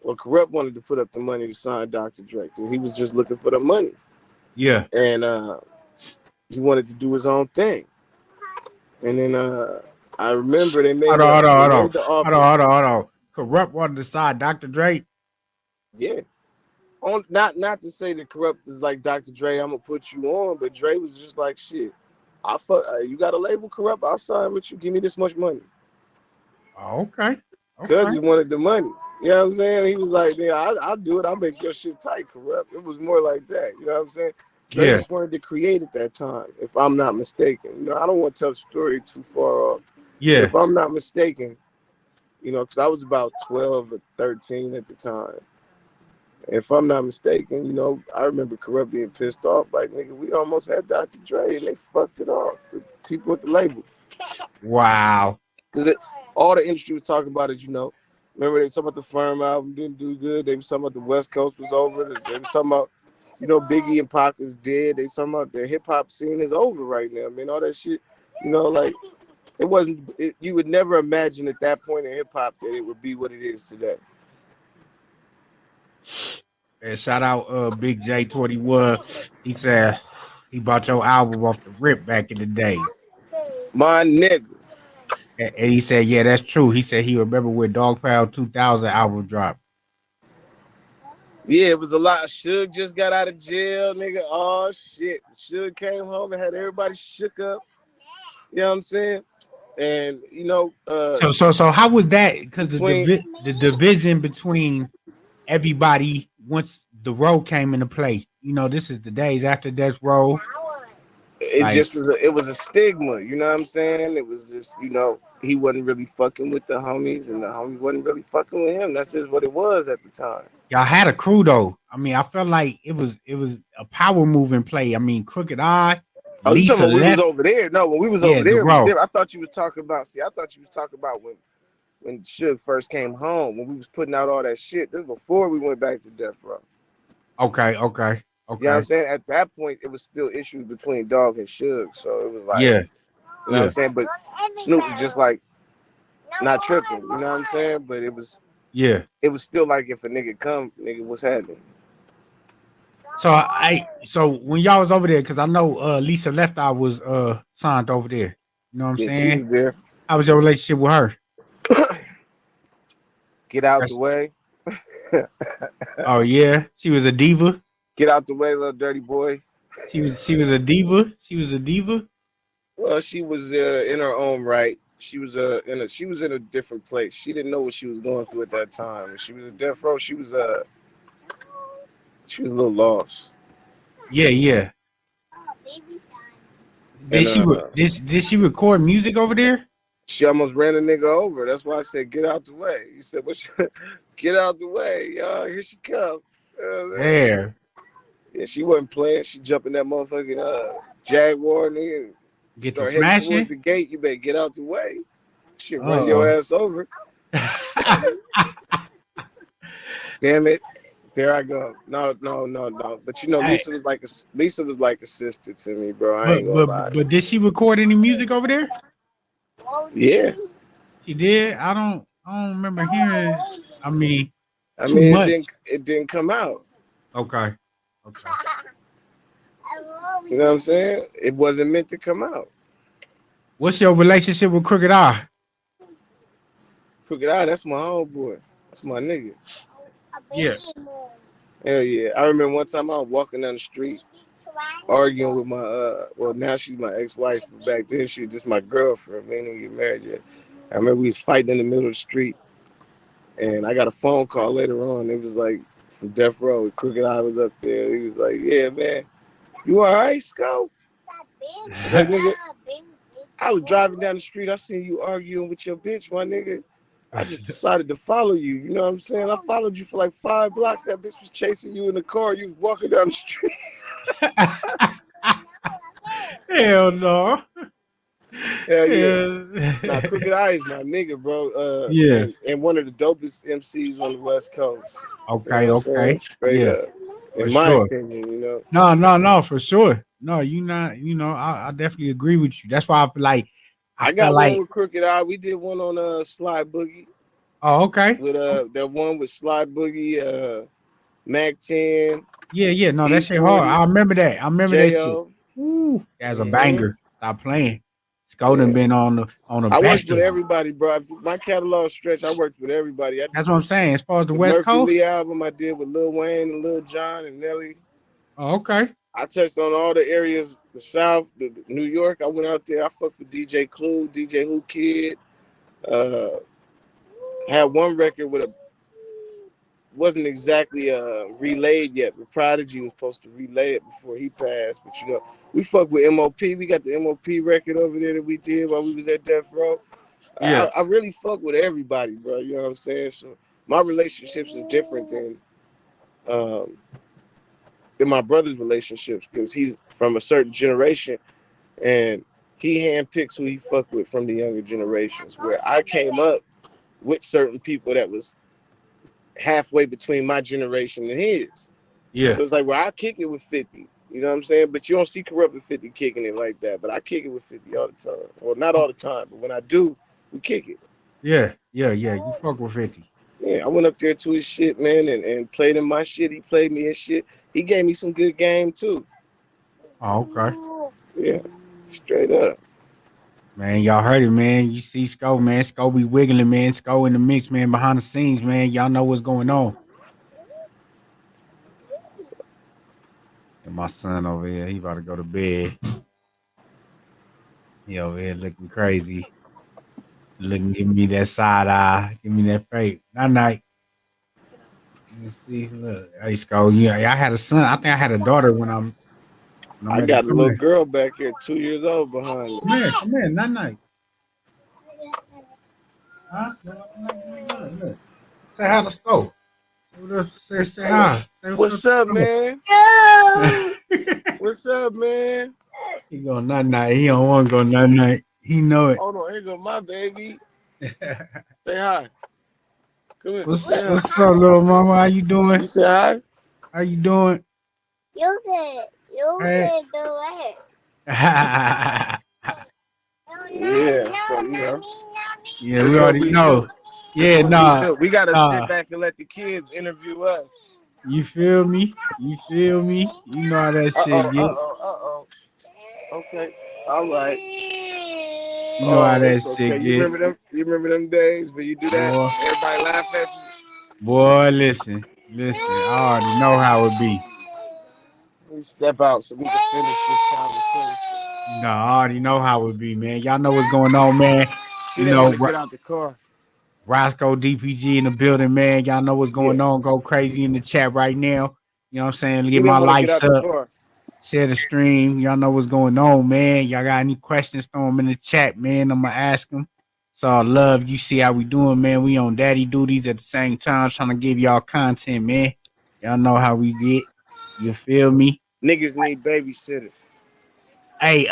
Well, Kurupt wanted to put up the money to sign Dr. Dre because he was just looking for the money. Yeah. And he wanted to do his own thing. And then I remember they made the offer. Hold on. Corrupt wanted to sign Dr. Dre. Yeah. Not to say that Kurupt is like Dr. Dre, I'm gonna put you on, but Dre was just like, shit, you got a label, Kurupt, I'll sign with you. Give me this much money. Oh, okay. Cuz he wanted the money. You know what I'm saying? He was like, yeah, I'll do it. I'll make your shit tight, Kurupt. It was more like that. You know what I'm saying? Dre Yeah. just wanted to create at that time, if I'm not mistaken. You know, I don't want to tell the story too far off. But Yeah. if I'm not mistaken, you know, because I was about 12 or 13 at the time. If I'm not mistaken, you know, I remember Kurupt being pissed off, like, nigga, we almost had Dr. Dre and they fucked it off. The people at the label. Wow. Because all the industry was talking about is, you know, remember they was talking about the Firm album didn't do good. They was talking about the West Coast was over. They was talking about, you know, Biggie and Pac is dead. They was talking about the hip hop scene is over right now. I mean, all that shit, you know, like, you would never imagine at that point in hip hop that it would be what it is today. And shout out Big J21. He said he bought your album off the rip back in the day. My nigga. And he said, yeah, that's true. He said he remember when Dog Pound 2000 album dropped. Yeah, it was a lot. Suge just got out of jail, nigga. Oh shit. Suge came home and had everybody shook up. You know what I'm saying? And you know, So how was that? Because between the division between everybody once the road came into play. You know, this is the days after Death Row. it Like, just was it was a stigma, you know what I'm saying? It was just, you know, he wasn't really fucking with the homies and the homies wasn't really fucking with him. That's just what it was at the time. y'all had a crew though. I mean, I felt like it was a power move in play. I mean, Crooked Eye, Oh, you talking Lisa about when we was left. over there? No, when we was Yeah, over the there, it was row. different. I thought you was talking about when when Suge first came home, when we was putting out all that shit. This is before we went back to Death Row. Okay. You know what I'm saying? At that point, it was still issues between Dogg and Suge. So it was like, Yeah. you know what I'm saying? But Snoop was just like not tripping. You know what I'm saying? But it was still like if a nigga come, nigga, what's happening? So when y'all was over there, because I know Lisa Left Eye was signed over there. You know what I'm Yeah, she saying? was there. How was your relationship with her? Get out the way. Oh yeah, she was a diva. Get out the way, little dirty boy. She was a diva. She was a diva. Well, she was in her own right. She was in a different place. She didn't know what she was going through at that time. When she was a Death Row, she was a little lost. Yeah. And Did she record music over there? she almost ran a nigga over. That's why I said, get out the way. He said, get out the way, y'all. Here she comes. Yeah. Yeah, she wasn't playing. She jumped in that motherfucking Jaguar, nigga. Get to Start heading towards smashing. the gate. You better get out the way. Shit, run your ass over. Damn it. There I go. No. But you know, Hey, Lisa was like a sister to me, bro. I ain't gonna lie. but did she record any music over there? Yeah. She did. I don't remember hearing. I mean, too It much. didn't come out. Okay. You know what I'm saying? It wasn't meant to come out. What's your relationship with Crooked Eye? Crooked Eye, that's my homeboy. That's my nigga. Yeah. Hell yeah. I remember one time I was walking down the street arguing with my well, now she's my ex-wife, but back then she was just my girlfriend. We didn't get married yet. I remember we was fighting in the middle of the street, and I got a phone call later on. It was like from Death Row. Crooked Eye was up there. He was like, yeah, man, you all right, Scope? Like, nigga, I was driving down the street. I seen you arguing with your bitch, my nigga. I just decided to follow you. You know what I'm saying? I followed you for like 5 blocks. That bitch was chasing you in the car. You was walking down the street. Hell no. Hell yeah. Nah, Crooked Eye is my nigga, bro. Yeah. And one of the dopest MCs on the West Coast. Okay. You know Straight up. In my opinion, you know. No, for sure. No, you not. You know, I definitely agree with you. That's why I feel like I got one with Crooked Eye. We did one on Sly Boogie. Oh, okay. With that one with Sly Boogie, Mac 10. Yeah. No, that shit hard. I remember that. That shit. Ooh, that's a banger. Stop playing. Scoden been on the I worked with everybody, bro. My catalog stretch, I worked with everybody. That's what I'm saying. As far as the West Murphy Coast Lee album, I did with Lil Wayne and Lil Jon and Nelly. Oh, okay. I touched on all the areas, the South, the New York. I went out there. I fucked with DJ Clue, DJ Who Kid. Had one record with wasn't exactly relayed yet, but Prodigy was supposed to relay it before he passed. But you know, we fucked with MOP. We got the MOP record over there that we did while we was at Death Row. Yeah. I really fuck with everybody, bro. You know what I'm saying? So my relationships is different than my brother's relationships because he's from a certain generation and he handpicks who he fuck with from the younger generations. Where I came up with certain people that was halfway between my generation and his. Yeah. So it's like, well, I kick it with 50. You know what I'm saying? But you don't see Kurupt with 50 kicking it like that. But I kick it with 50 all the time. Well, not all the time, but when I do, we kick it. Yeah. You fuck with 50. Yeah, I went up there to his shit, man, and played in my shit. He played me his shit. He gave me some good game too. Oh, okay. Yeah, straight up. Man, y'all heard it, man. You see Sco, man. Sco be wiggling, man. Sco in the mix, man. Behind the scenes, man. Y'all know what's going on. And my son over here, he about to go to bed. He over here looking crazy. Giving me that side eye. Give me that fake. Night. You see, look. Hey, Sco. Yeah, I had a son. I think I had a daughter when I got a little girl back here, 2 years old behind me. Come here. Night. Huh? Look. Say hi to Sco. Say hi. What's up, man? What's up, man? He go night. He don't want to go night. He know it. Hold on, here go my baby. Say hi. Come here. What's up, little mama? How you doing? You say hi? How you doing? You can Hey. do it. Yeah, so Yeah, we that's what already we do. know. That's Yeah, what we nah, do. We gotta sit nah. back and let the kids interview us. You feel me? You feel me? You know how that shit get. Okay. All right. You know how Oh, that it's okay. shit You get. remember them? You remember them days when you do that? Boy, Everybody laugh at you. boy, listen. I already know how it be. We step out so we can finish this conversation. You know, I already know how it be, man. Y'all know what's going on, man. She You didn't know, want to get out the car. Roscoe DPG in the building, man. Y'all know what's Yeah. going on. Go crazy in the chat right now. You know what I'm saying? She Get my didn't want to get likes out the up. car. Share the stream. Y'all know what's going on, man. Y'all got any questions, throw them in the chat, man. I'm going to ask them. So I love you. See how we doing, man. We on daddy duties at the same time, trying to give y'all content, man. Y'all know how we get. You feel me? Niggas need babysitters. Hey,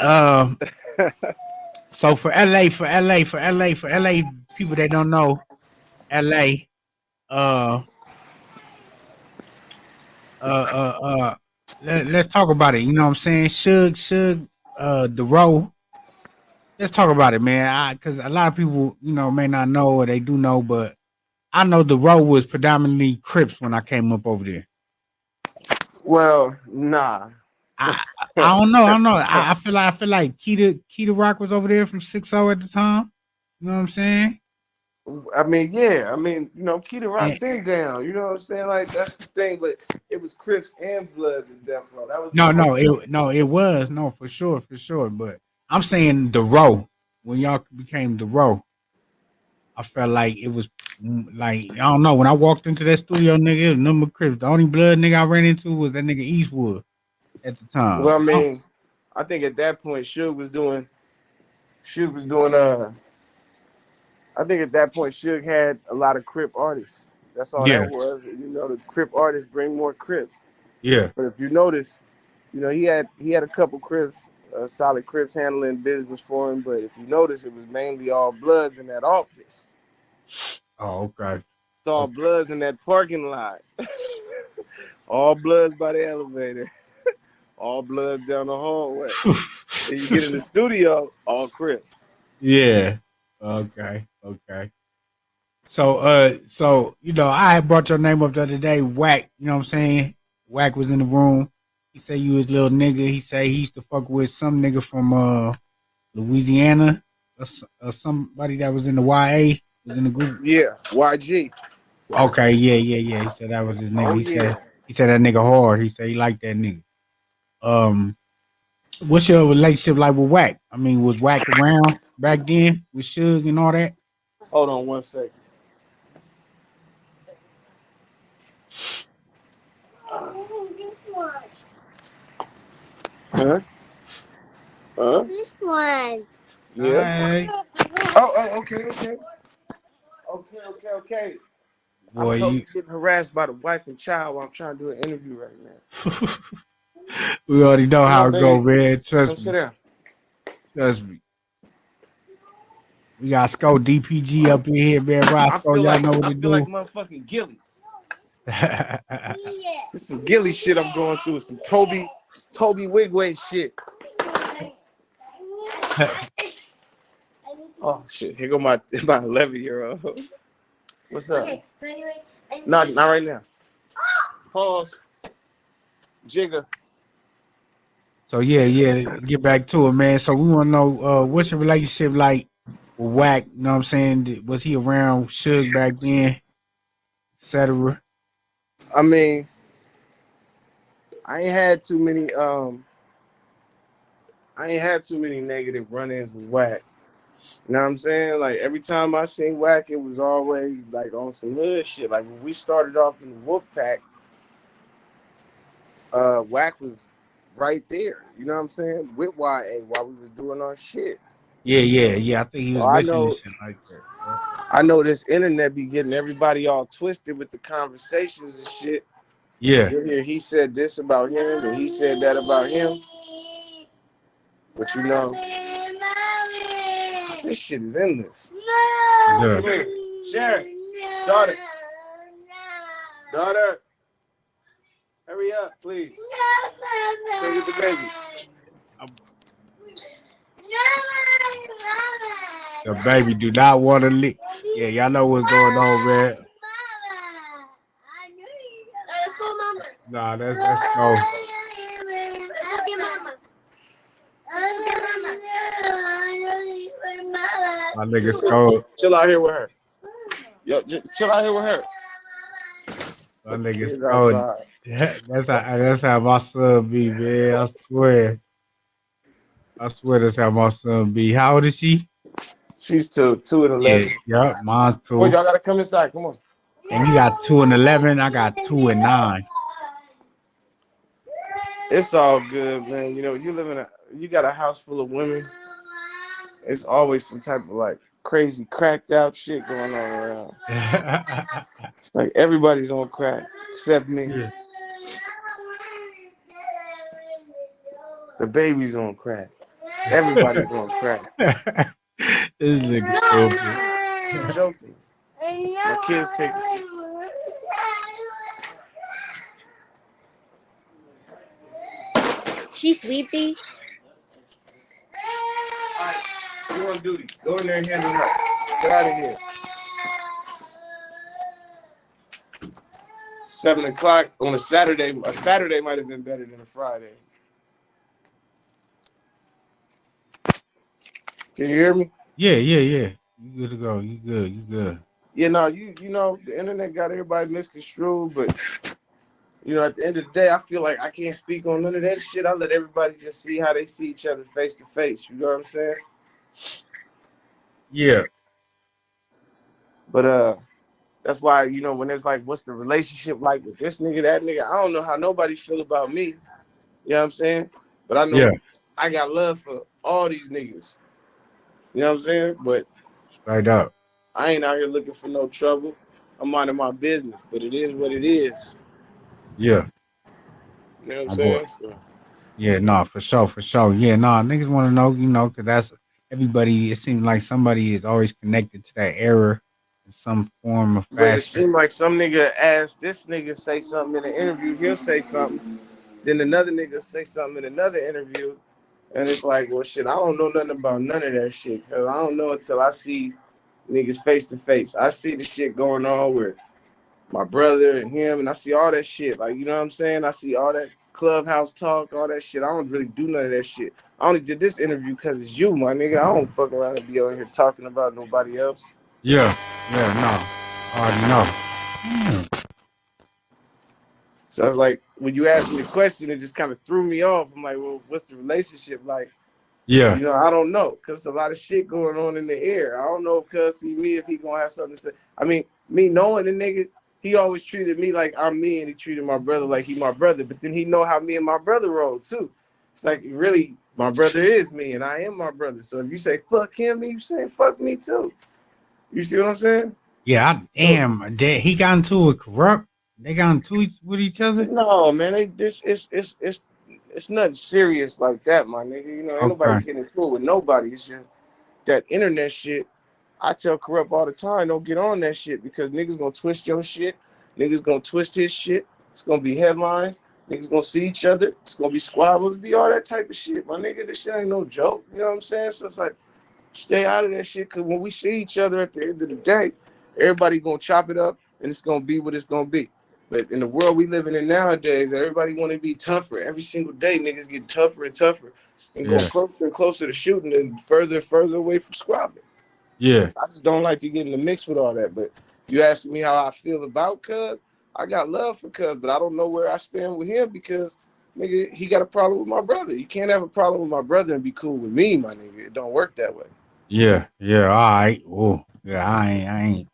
so for LA people that don't know, LA, uh, uh, let's talk about it. You know what I'm saying? Suge, the row. Let's talk about it, man. Because a lot of people, you know, may not know or they do know, but I know the row was predominantly Crips when I came up over there. Well, nah. I don't know. I feel like Keita Rock was over there from 6-0 at the time. You know what I'm saying? I mean, yeah. I mean, Keita Rock And, been down. You know what I'm saying? Like that's the thing. But it was Crips and Bloods in Death Row. That was the it was for sure. But I'm saying the row when y'all became the row. I felt like it was like I don't know when I walked into that studio, nigga. It was number Crips. The only blood nigga I ran into was that nigga Eastwood at the time. Well, I mean, I think at that point Suge was doing. I think at that point Suge had a lot of Crip artists. That's all Yeah, that was. The Crip artists bring more Crips. yeah. But if you notice, he had a couple Crips, solid Crips handling business for him. But if you notice, it was mainly all Bloods in that office. Oh, okay. It's all Bloods in that parking lot. All Bloods by the elevator. All Bloods down the hallway. And you get in the studio, all Crips. Yeah. Okay. So you know, I had brought your name up the other day, Wack. You know what I'm saying? Wack was in the room. He said you was little nigga. He said he used to fuck with some nigga from Louisiana or somebody that was in the YA was in the group. Yeah, YG. Okay, yeah. He said that was his nigga. Oh yeah. He said that nigga hard. He said he liked that nigga. Um, what's your relationship like with Wack? I mean, was Wack around back then with Suge and all that? Hold on one second. This one. Huh? Huh? This one. Yeah. Alright. Okay. Okay. I'm Boy, you totally getting harassed by the wife and child while I'm trying to do an interview right now. we already know Come how on, it go, baby. man. Come sit down. Trust me. We got Sco DPG up in here, man. I Roscoe, feel y'all like know what I to feel like do. motherfucking Gilly. Yeah. This some Gilly shit I'm going through. Some Toby Wigway shit. Oh shit! Here go my 11-year-old. What's up? Okay, so anyway, Not right now. Pause. Jigger. So yeah, get back to it, man. So we want to know what's your relationship like with Wack? You know what I'm saying? Was he around Suge back then, etc.? I mean, I ain't had too many negative run-ins with Wack. You know what I'm saying? Like every time I seen Wack, it was always like on some hood shit. Like when we started off in the Wolfpack, Wack was right there. You know what I'm saying? With YA while we was doing our shit. Yeah. I think he So was mentioning shit like that. Yeah. I know this internet be getting everybody all twisted with the conversations and shit. Yeah. You hear he said this about him and he said that about him. But this shit is endless. Good. Come here. Sharon. Daughter. Daughter. Hurry up, please. Go get the baby. The baby do not want to leave. Yeah, y'all know what's going on, man. Let's go, Mama. Nah, let's go. Let's get Mama. My nigga Skull. Chill out here with her. Yo, chill out here with her. My nigga Kids Skull. outside. That's how my son be, man. I swear that's how my son be. How old is she? She's 2 and 11. Yeah, mine's Boy, 2. y'all gotta come inside. Come on. And you got 2 and 11. I got 2 and 9. It's all good, man. You know, you got a house full of women. It's always some type of like crazy cracked out shit going on around. It's like everybody's on crack except me. Yeah. The baby's on crack. Everybody's on crack. This nigga stupid. I'm joking. My kids take it. She's sleepy. Alright, you on duty. Go in there and handle her. Get out of here. 7 o'clock on a Saturday. A Saturday might have been better than a Friday. Can you hear me? Yeah. You good to go. You good. Yeah, no, you know, the internet got everybody misconstrued, but you know, at the end of the day, I feel like I can't speak on none of that shit. I let everybody just see how they see each other face to face. You know what I'm saying? Yeah. But that's why, you know, when it's like, what's the relationship like with this nigga, that nigga? I don't know how nobody feel about me. You know what I'm saying? But I know I got love for all these niggas. You know what I'm saying? But Straight up. I ain't out here looking for no trouble. I'm minding my business, but it is what it is. Yeah. You know what I'm saying? So. Yeah, no, for sure. Yeah, no, niggas want to know, you know, because that's everybody. It seems like somebody is always connected to that error in some form of But it fashion. seems like some nigga asked this nigga say something in an interview, he'll say something. Then another nigga say something in another interview. And it's like, well, shit, I don't know nothing about none of that shit. Because I don't know until I see niggas face to face. I see the shit going on with my brother and him, and I see all that shit. Like, you know what I'm saying? I see all that clubhouse talk, all that shit. I don't really do none of that shit. I only did this interview because it's you, my nigga. I don't fuck around and be on here talking about nobody else. Yeah, no. I already know. So I was like, when you asked me the question, it just kind of threw me off. I'm like, well, what's the relationship like? Yeah. You know, I don't know, because there's a lot of shit going on in the air. I don't know if cuz see me, if he gonna have something to say. I mean, me knowing the nigga, he always treated me like I'm me, and he treated my brother like he my brother. But then he know how me and my brother roll too. It's like, really, my brother is me, and I am my brother. So if you say fuck him, you saying fuck me too. You see what I'm saying? Yeah, he got into a Kurupt. They got into it with each other. No, man, it's nothing serious like that, my nigga. You know, ain't nobody getting into it with nobody. It's just that internet shit. I tell Kurupt all the time, don't get on that shit because niggas gonna twist your shit. Niggas gonna twist his shit. It's gonna be headlines. Niggas gonna see each other. It's gonna be squabbles, be all that type of shit. My nigga, this shit ain't no joke. You know what I'm saying? So it's like, stay out of that shit because when we see each other at the end of the day, everybody gonna chop it up and it's gonna be what it's gonna be. But in the world we living in nowadays, everybody want to be tougher. Every single day, niggas get tougher and tougher and go closer and closer to shooting and further away from squabbling. Yeah. I just don't like to get in the mix with all that. But you asking me how I feel about Cuz, I got love for Cuz, but I don't know where I stand with him because, nigga, he got a problem with my brother. You can't have a problem with my brother and be cool with me, my nigga. It don't work that way. Yeah. All right. Oh, yeah, I ain't.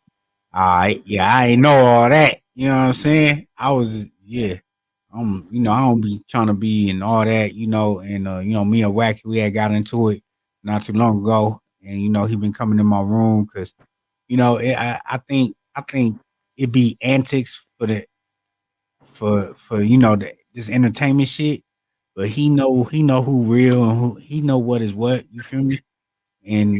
All right. Yeah, I ain't know all that. You know what I'm saying? I was, you know, I don't be trying to be in all that, you know, and, you know, me and Wacky, we had got into it not too long ago. And, you know, he been coming in my room because, you know, I think it be antics for you know, this entertainment shit. But he know who real and he know what is what. You feel me? And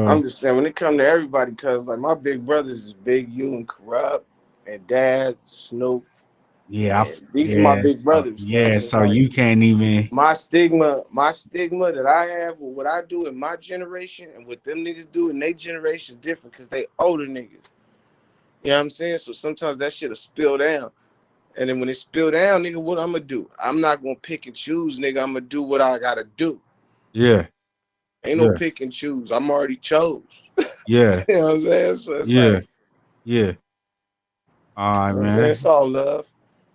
I'm just saying when it come to everybody, cause like my big brothers is Big U and Kurupt and Dad, Snoop, yeah, and these are my big brothers, man. So it's so like you can't even. my stigma that I have with what I do in my generation and what them niggas do in their generation is different because they older niggas. You know what I'm saying? So sometimes that shit'll spill down. And then when it spill down, nigga, what I'm gonna do? I'm not gonna pick and choose, nigga. I'm gonna do what I gotta do. Yeah, Ain't no yeah, pick and choose. I'm already chose. yeah, You know what I'm saying? So it's yeah, like, yeah. All right, you know what I'm saying? man. It's all love.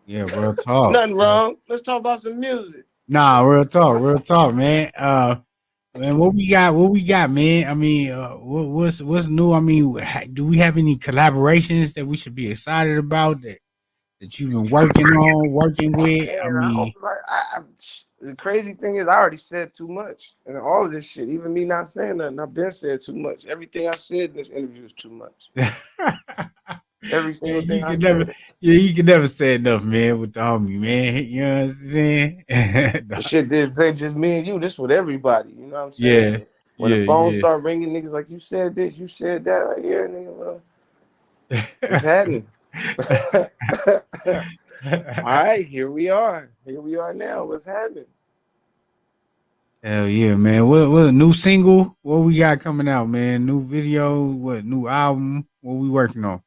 Yeah, real talk. Nothing wrong. Let's talk about some music. Nah, real talk, man. Man, what we got? What we got, man? I mean, what's new? I mean, do we have any collaborations that we should be excited about that you've been working with? I Man, mean, the crazy thing is, I already said too much, and all of this shit. Even me not saying nothing, I've been said too much. Everything I said in this interview is too much. Every yeah, single thing I said. you can never say enough, man, with the homie, man. You know what I'm saying? The shit did say just me and you. This with everybody. You know what I'm saying? Yeah, So when the phone yeah, start ringing, niggas like you said this, you said that. Like, yeah, nigga, well, what's yeah. happening? All right, here we are. Here we are now. What's happening? Hell yeah, man. What new single? What we got coming out, man? New video? What new album? What we working on?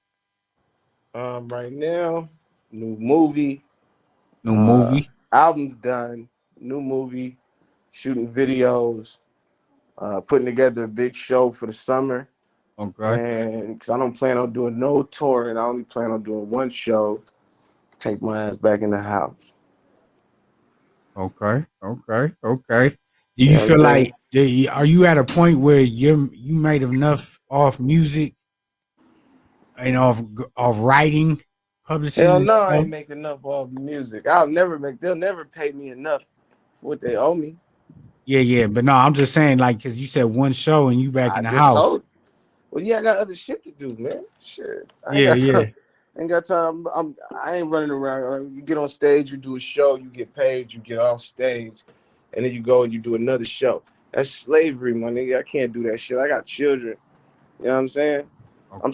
Right now, new movie. New movie? Album's done. New movie. Shooting videos. Putting together a big show for the summer. Okay, And because I don't plan on doing no touring, I only plan on doing one show. Take my ass back in the house. okay. Do You you know what I'm feel saying? like are you at a point where you made enough off music and off writing, publishing Hell and no, I stuff? ain't make enough off music. I'll never make. They'll never pay me enough for what they owe me. Yeah. But no, I'm just saying, like, because you said one show and you back I in the just house. told. Well, yeah, I got other shit to do, man. Shit, I ain't Yeah, got time. yeah, Ain't got time. I ain't running around. You get on stage, you do a show, you get paid, you get off stage, and then you go and you do another show. That's slavery, my nigga. I can't do that shit. I got children. You know what I'm saying? okay, I'm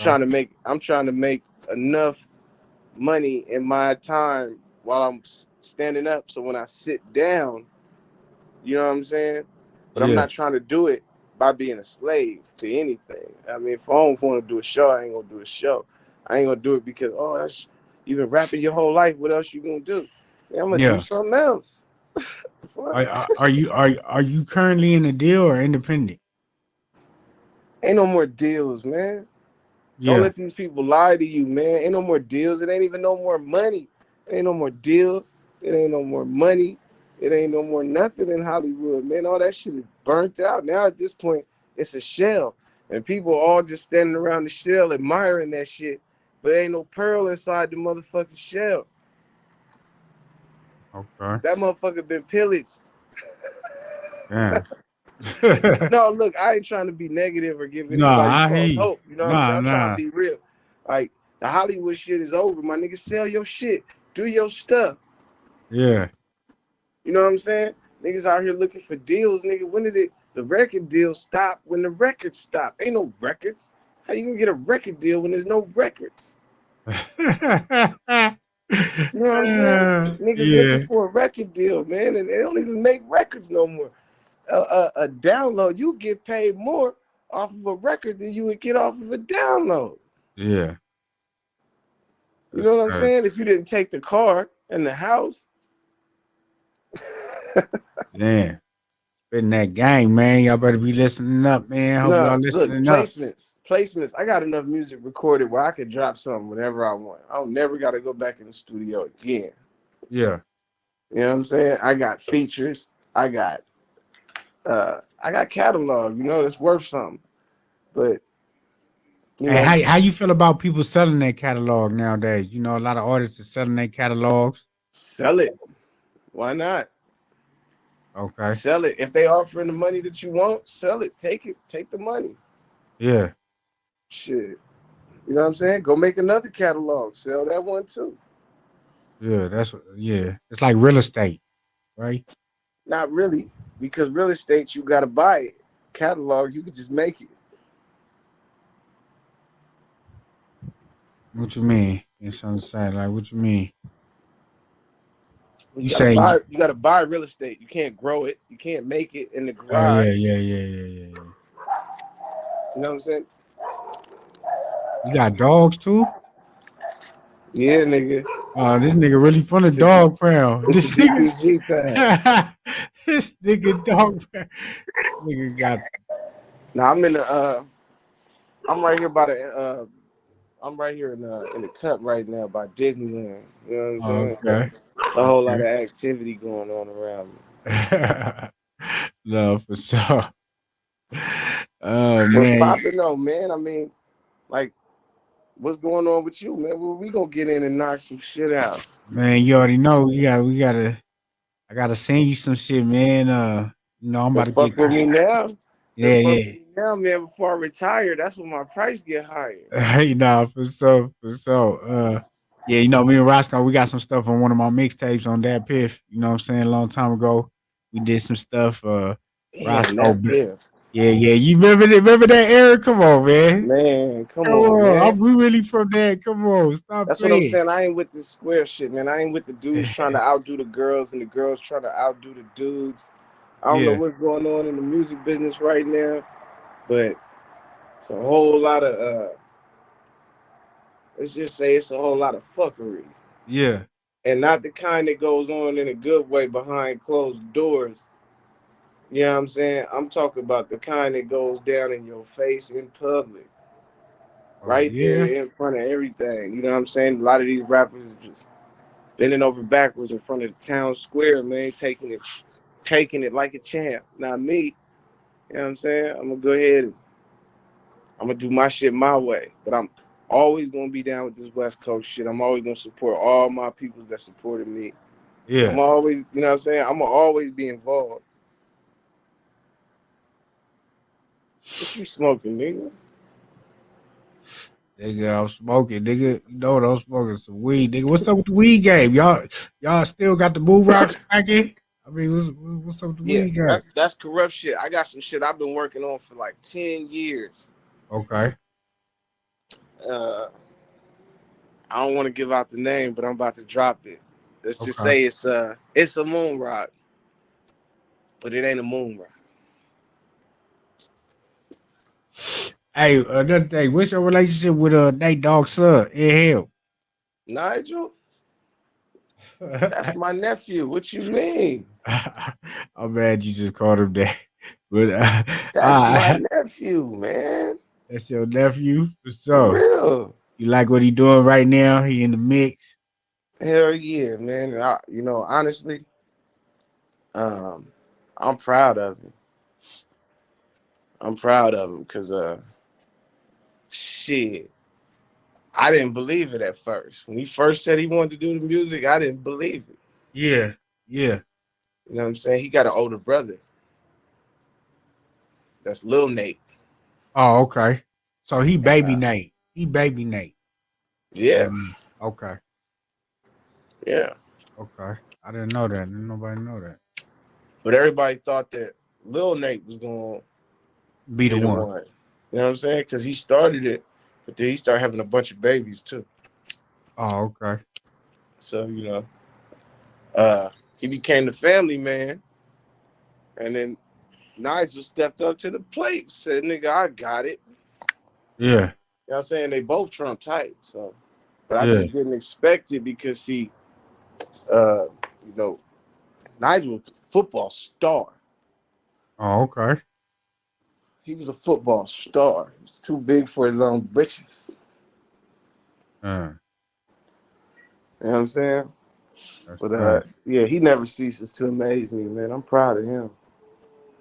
trying to make enough money in my time while I'm standing up. So when I sit down, you know what I'm saying? But I'm yeah, not trying to do it by being a slave to anything. I mean, if I don't want to do a show, I ain't gonna do a show. I ain't gonna do it because that's you've been rapping your whole life. What else you gonna do? Yeah, I'm gonna do yeah. something else. Fuck. Are you currently in a deal or independent? Ain't no more deals, man. Don't Yeah, let these people lie to you, man. Ain't no more deals. It ain't even no more money. It ain't no more deals. It ain't no more money. It ain't no more nothing in Hollywood, man. All that shit is burnt out. Now at this point, it's a shell. And people all just standing around the shell admiring that shit. But ain't no pearl inside the motherfucking shell. okay, That motherfucker been pillaged. yeah. No, look, I ain't trying to be negative or give No, anybody I hear false you. hope. You know what I'm saying? Nah, I'm trying to nah. be real. Like, the Hollywood shit is over, my nigga. Sell your shit. Do your stuff. Yeah, You know what I'm saying? Niggas out here looking for deals, nigga. When did the record deal stop? When the records stop. Ain't no records. How you gonna get a record deal when there's no records? You know what I'm saying? Niggas looking yeah, for a record deal, man, and they don't even make records no more. A download, you get paid more off of a record than you would get off of a download. yeah. You That's know what I'm crazy. saying? If you didn't take the car and the house, Yeah, spitting that gang, man. Y'all better be listening up, man. Hope no, y'all look, listening up. placements. I got enough music recorded where I could drop something whenever I want. I don't never got to go back in the studio again. Yeah. You know what I'm saying? I got features. I got catalog. You know, that's worth something. But you And know, how you feel about people selling their catalog nowadays? You know, a lot of artists are selling their catalogs. sell it. Why not? Okay. Sell it. If they offering the money that you want, sell it. Take it. Take the money. Yeah. Shit. You know what I'm saying? Go make another catalog. Sell that one too. Yeah. It's like real estate, right? Not really, because real estate you gotta buy it. catalog, you could just make it. What you mean? It's on the side. Like, what you mean? You You gotta say? buy. You gotta buy real estate. You can't grow it. You can't make it in the Oh garage. yeah. You know what I'm saying? You got dogs too? Yeah, nigga. This nigga really from the It's a, dog pound. it's a This nigga, DPG thing. this nigga dog pound. Nigga got. Now I'm in the. I'm right here by the. I'm right here in the cut right now by Disneyland. You know what I'm saying? So Okay. it's a whole lot of activity going on around me. No, for sure. Oh What's man, popping though, man? I mean, like, what's going on with you, man? Well, we gonna get in and knock some shit out. man, you already know we gotta. I gotta send you some shit, man. I'm about But to fuck get. with me now. But fuck Yeah. with me now, man. Before I retire, that's when my price get higher. For sure, for sure. Yeah, me and Roscoe, we got some stuff on one of my mixtapes on that piff. You know what I'm saying? A long time ago, we did some stuff. Damn, Roscoe, that pill. yeah. You remember that era? Come on, man. Man, come Come on, on, man. we really from that. Come on, stop That's what I'm playing. saying. I ain't with this square shit, man. I ain't with the dudes trying to outdo the girls and the girls trying to outdo the dudes. I don't know Yeah, what's going on in the music business right now, but it's a whole lot of let's just say it's a whole lot of fuckery. yeah, And not the kind that goes on in a good way behind closed doors. You know what I'm saying? I'm talking about the kind that goes down in your face in public. oh Right there yeah, in front of everything. You know what I'm saying? A lot of these rappers just bending over backwards in front of the town square, man, taking it like a champ. Not me. You know what I'm saying? I'm gonna go ahead and I'm gonna do my shit my way. But I'm always gonna be down with this West Coast shit. I'm always gonna support all my peoples that supported me. I'm yeah. always, you know what I'm saying? I'm gonna always be involved. What you smoking, nigga? Nigga, I'm smoking, nigga. You know what I'm smoking some weed, nigga. What's up with the weed game? Y'all still got the moon rocks cracking? I mean, what's up with the Yeah, weed game? that's corrupt shit. I got some shit I've been working on for like 10 years. Okay. Uh, I don't want to give out the name, but I'm about to drop it. Let's just Okay. say it's a moon rock, but it ain't a moon rock. Hey, another thing. What's your relationship with Nate Dogg son? In Nigel, that's hell. my nephew. What you mean? I'm mad you just called him that. But That's my nephew, man. that's your nephew. For So real. you like what he doing right now? He in the mix. Hell yeah, man. And honestly, um, I'm proud of him. I'm proud of him because shit. I didn't believe it at first. When he first said he wanted to do the music, I didn't believe it. Yeah. Yeah. You know what I'm saying? He got an older brother. That's Lil Nate. Oh, okay. So he And baby Nate. He baby Nate. yeah, Okay. yeah. Okay. I didn't know that. Didn't nobody know that. But everybody thought that Lil Nate was going to Be the be the one. one. You know what I'm saying? Because he started it, but then he started having a bunch of babies too. Oh, okay. So, he became the family man. And then Nigel stepped up to the plate, said, nigga, I got it. Yeah. You know what I'm saying? They both Trump tight. So, but I Yeah. just didn't expect it because uh, you know, Nigel was a football star. Oh, okay. He was a football star. He was too big for his own britches. Uh, You know what I'm saying? that's But right. yeah, he never ceases to amaze me, man. I'm proud of him.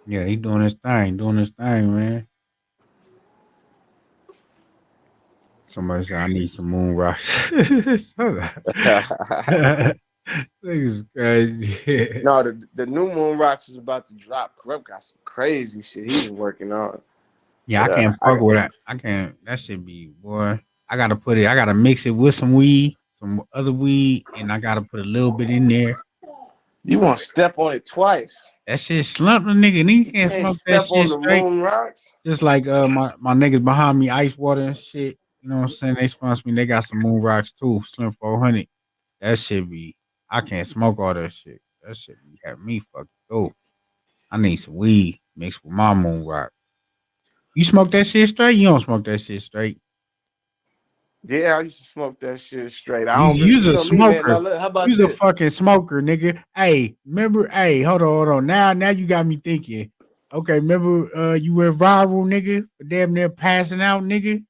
Yeah, he doing his thing, man. Somebody said I need some moon rocks. Niggas crazy. No, the new Moon Rocks is about to drop. Kurupt got some crazy shit he was working on. Yeah, I But can't fuck with that. I can't. That should be boy. I gotta put it. I gotta mix it with some weed, some other weed, and I gotta put a little bit in there. you want to step on it twice. That shit slumped a nigga, and he can't Man, smoke that step shit on the straight. moon rocks. Just like my niggas behind me, ice water and shit. You know what I'm saying? They sponsor me. They got some moon rocks too. Slim 400. That shit be. I can't smoke all that shit. That shit be having me fucked up. I need some weed mixed with my moon rock. You smoke that shit straight? You don't smoke that shit straight. Yeah, I used to smoke that shit straight. I You don't really, you's you a know me, man. Now smoker. look, how about You's a this? fucking smoker, nigga. Hey, remember? Hey, hold on. Now you got me thinking. Okay, remember you went viral, nigga, for damn near passing out, nigga,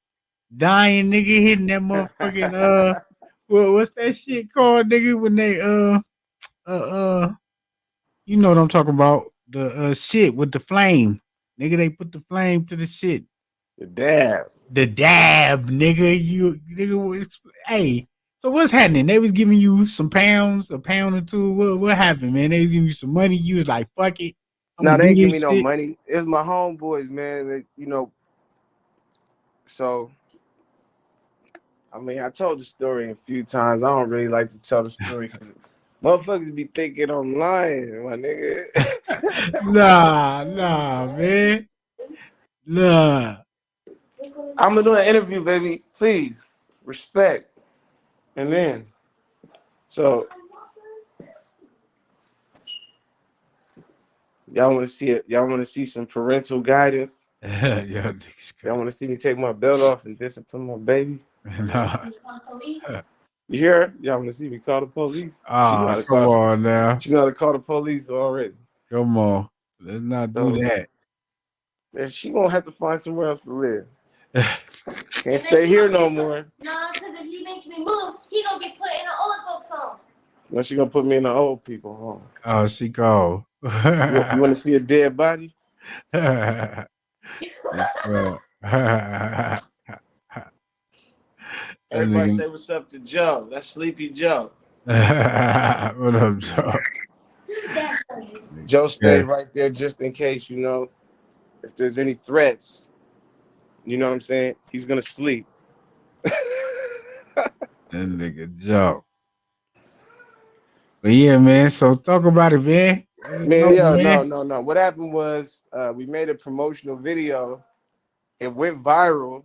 dying, nigga, hitting that motherfucking what's that shit called, nigga? When they uh, you know what I'm talking about? The shit with the flame, nigga. They put the flame to the shit. The dab. The dab, nigga. You nigga was hey. So what's happening? They was giving you some pounds, a pound or two. What happened, man? They was giving you some money. You was like, fuck it, I'm No, gonna they do ain't give me this no shit. money. It was my homeboys, man. You know, so I mean, I told the story a few times. I don't really like to tell the story because motherfuckers be thinking I'm lying, my nigga. Nah, man. Nah. I'm gonna do an interview, baby. Please, respect. And then, so y'all want to see it? Y'all want to see some parental guidance? Yeah, Y'all want to see me take my belt off and discipline my baby? nah. You hear her? Y'all want to see me call the police? She know how Ah, to come call. on now. She know how to call the police already. Come on. Let's not do So that. and she gonna have to find somewhere else to live. Can't stay here no more. Nah, because if he makes me move, he gonna get put in an old folks home. Now she gonna put me in the old people home. Oh, she called. You want to see a dead body? She called. That Everybody nigga. say what's up to Joe. That's Sleepy Joe. What up, Joe? That's funny. Joe stay Yeah. right there just in case, you know, if there's any threats, you know what I'm saying? He's gonna sleep. That nigga Joe. But yeah, man. So talk about it, man. Let us Man, know, yo, man. no. What happened was we made a promotional video. It went viral,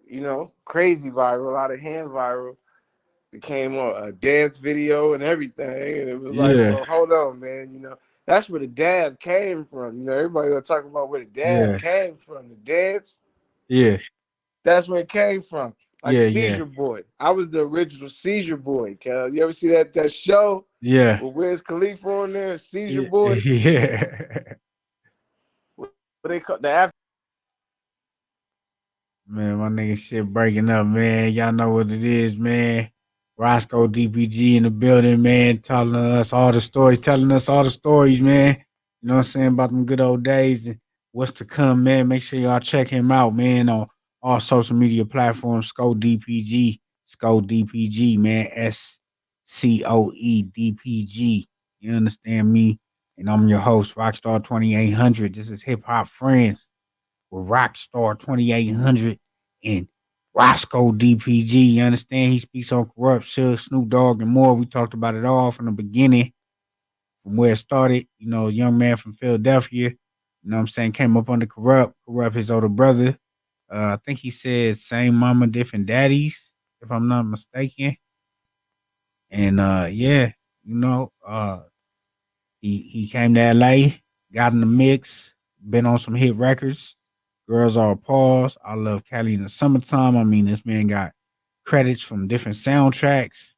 you know, crazy viral, out of hand viral. Became a dance video and everything. And it was like, Yeah, well, hold on, man. You know, that's where the dab came from. You know, everybody gonna talk about where the dab yeah, came from. The dance, yeah, that's where it came from. Like yeah, Seizure Boy. I was the original Seizure Boy, Cal. You ever see that show yeah, with Wiz Khalifa on there? Seizure yeah, Boy. yeah. What they call the after. Man, my nigga shit breaking up, man. Y'all know what it is, man. Roscoe DPG in the building, man, telling us all the stories, man. You know what I'm saying, about them good old days and what's to come, man. Make sure y'all check him out, man, on all social media platforms. Sco DPG, man. SCOE DPG. You understand me? And I'm your host, Rockstar 2800. This is Hip Hop Friends with Rockstar 2800 and Roscoe DPG. You understand? He speaks on Kurupt, Suge, Snoop Dogg, and more. We talked about it all from the beginning, from where it started. You know, a young man from Philadelphia, you know what I'm saying, came up under Kurupt, his older brother. I think he said same mama, different daddies, if I'm not mistaken. And yeah, you know, he came to LA, got in the mix, been on some hit records. Girls Are Pause. I Love Cali in the Summertime. I mean, this man got credits from different soundtracks,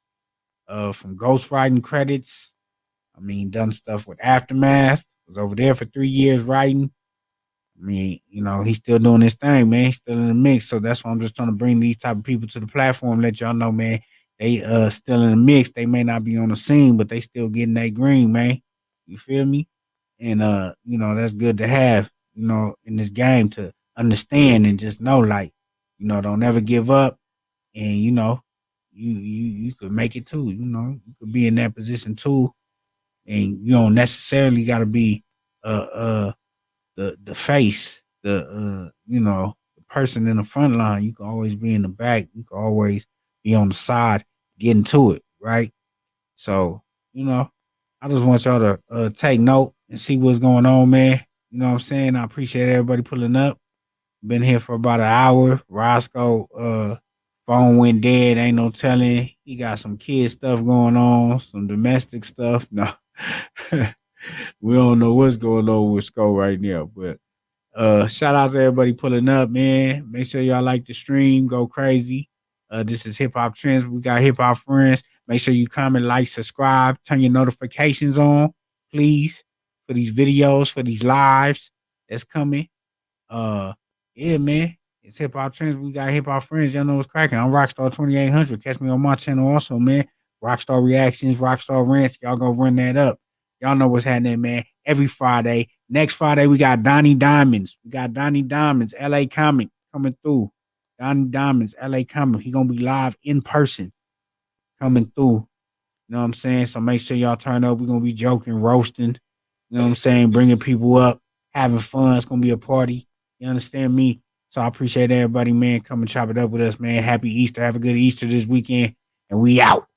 from ghostwriting credits. I mean, done stuff with Aftermath. Was over there for 3 years writing. I mean, you know, he's still doing his thing, man. He's still in the mix. So that's why I'm just trying to bring these type of people to the platform, let y'all know, man, they still in the mix. They may not be on the scene, but they still getting that green, man. You feel me? And you know, that's good to have, you know, in this game to understand and just know, like, you know, don't ever give up. And, you know, you could make it too, you know, you could be in that position too. And you don't necessarily gotta be the face, you know, the person in the front line. You can always be in the back. You can always be on the side, getting to it, right? So, you know, I just want y'all to take note and see what's going on, man. You know what I'm saying? I appreciate everybody pulling up. Been here for about an hour. Roscoe, phone went dead. Ain't no telling. He got some kid stuff going on, some domestic stuff. No, we don't know what's going on with Sko right now. But shout out to everybody pulling up, man. Make sure y'all like the stream. Go crazy. This is Hip Hop Trends. We got hip hop friends. Make sure you comment, like, subscribe, turn your notifications on, please, for these videos, for these lives that's coming. Yeah, man. It's Hip Hop Trends. We got hip hop friends. Y'all know what's cracking. I'm Rockstar 2800. Catch me on my channel also, man. Rockstar Reactions, Rockstar Rants. Y'all go run that up. Y'all know what's happening, man. Every Friday. Next Friday, we got Donnie Diamonds. We got Donnie Diamonds, LA Comic coming through. Donnie Diamonds, LA Comic. He gonna be live in person coming through. You know what I'm saying? So make sure y'all turn up. We're gonna be joking, roasting. You know what I'm saying? Bringing people up, having fun. It's gonna be a party. You understand me? So I appreciate everybody, man. Come and chop it up with us, man. Happy Easter. Have a good Easter this weekend. And we out.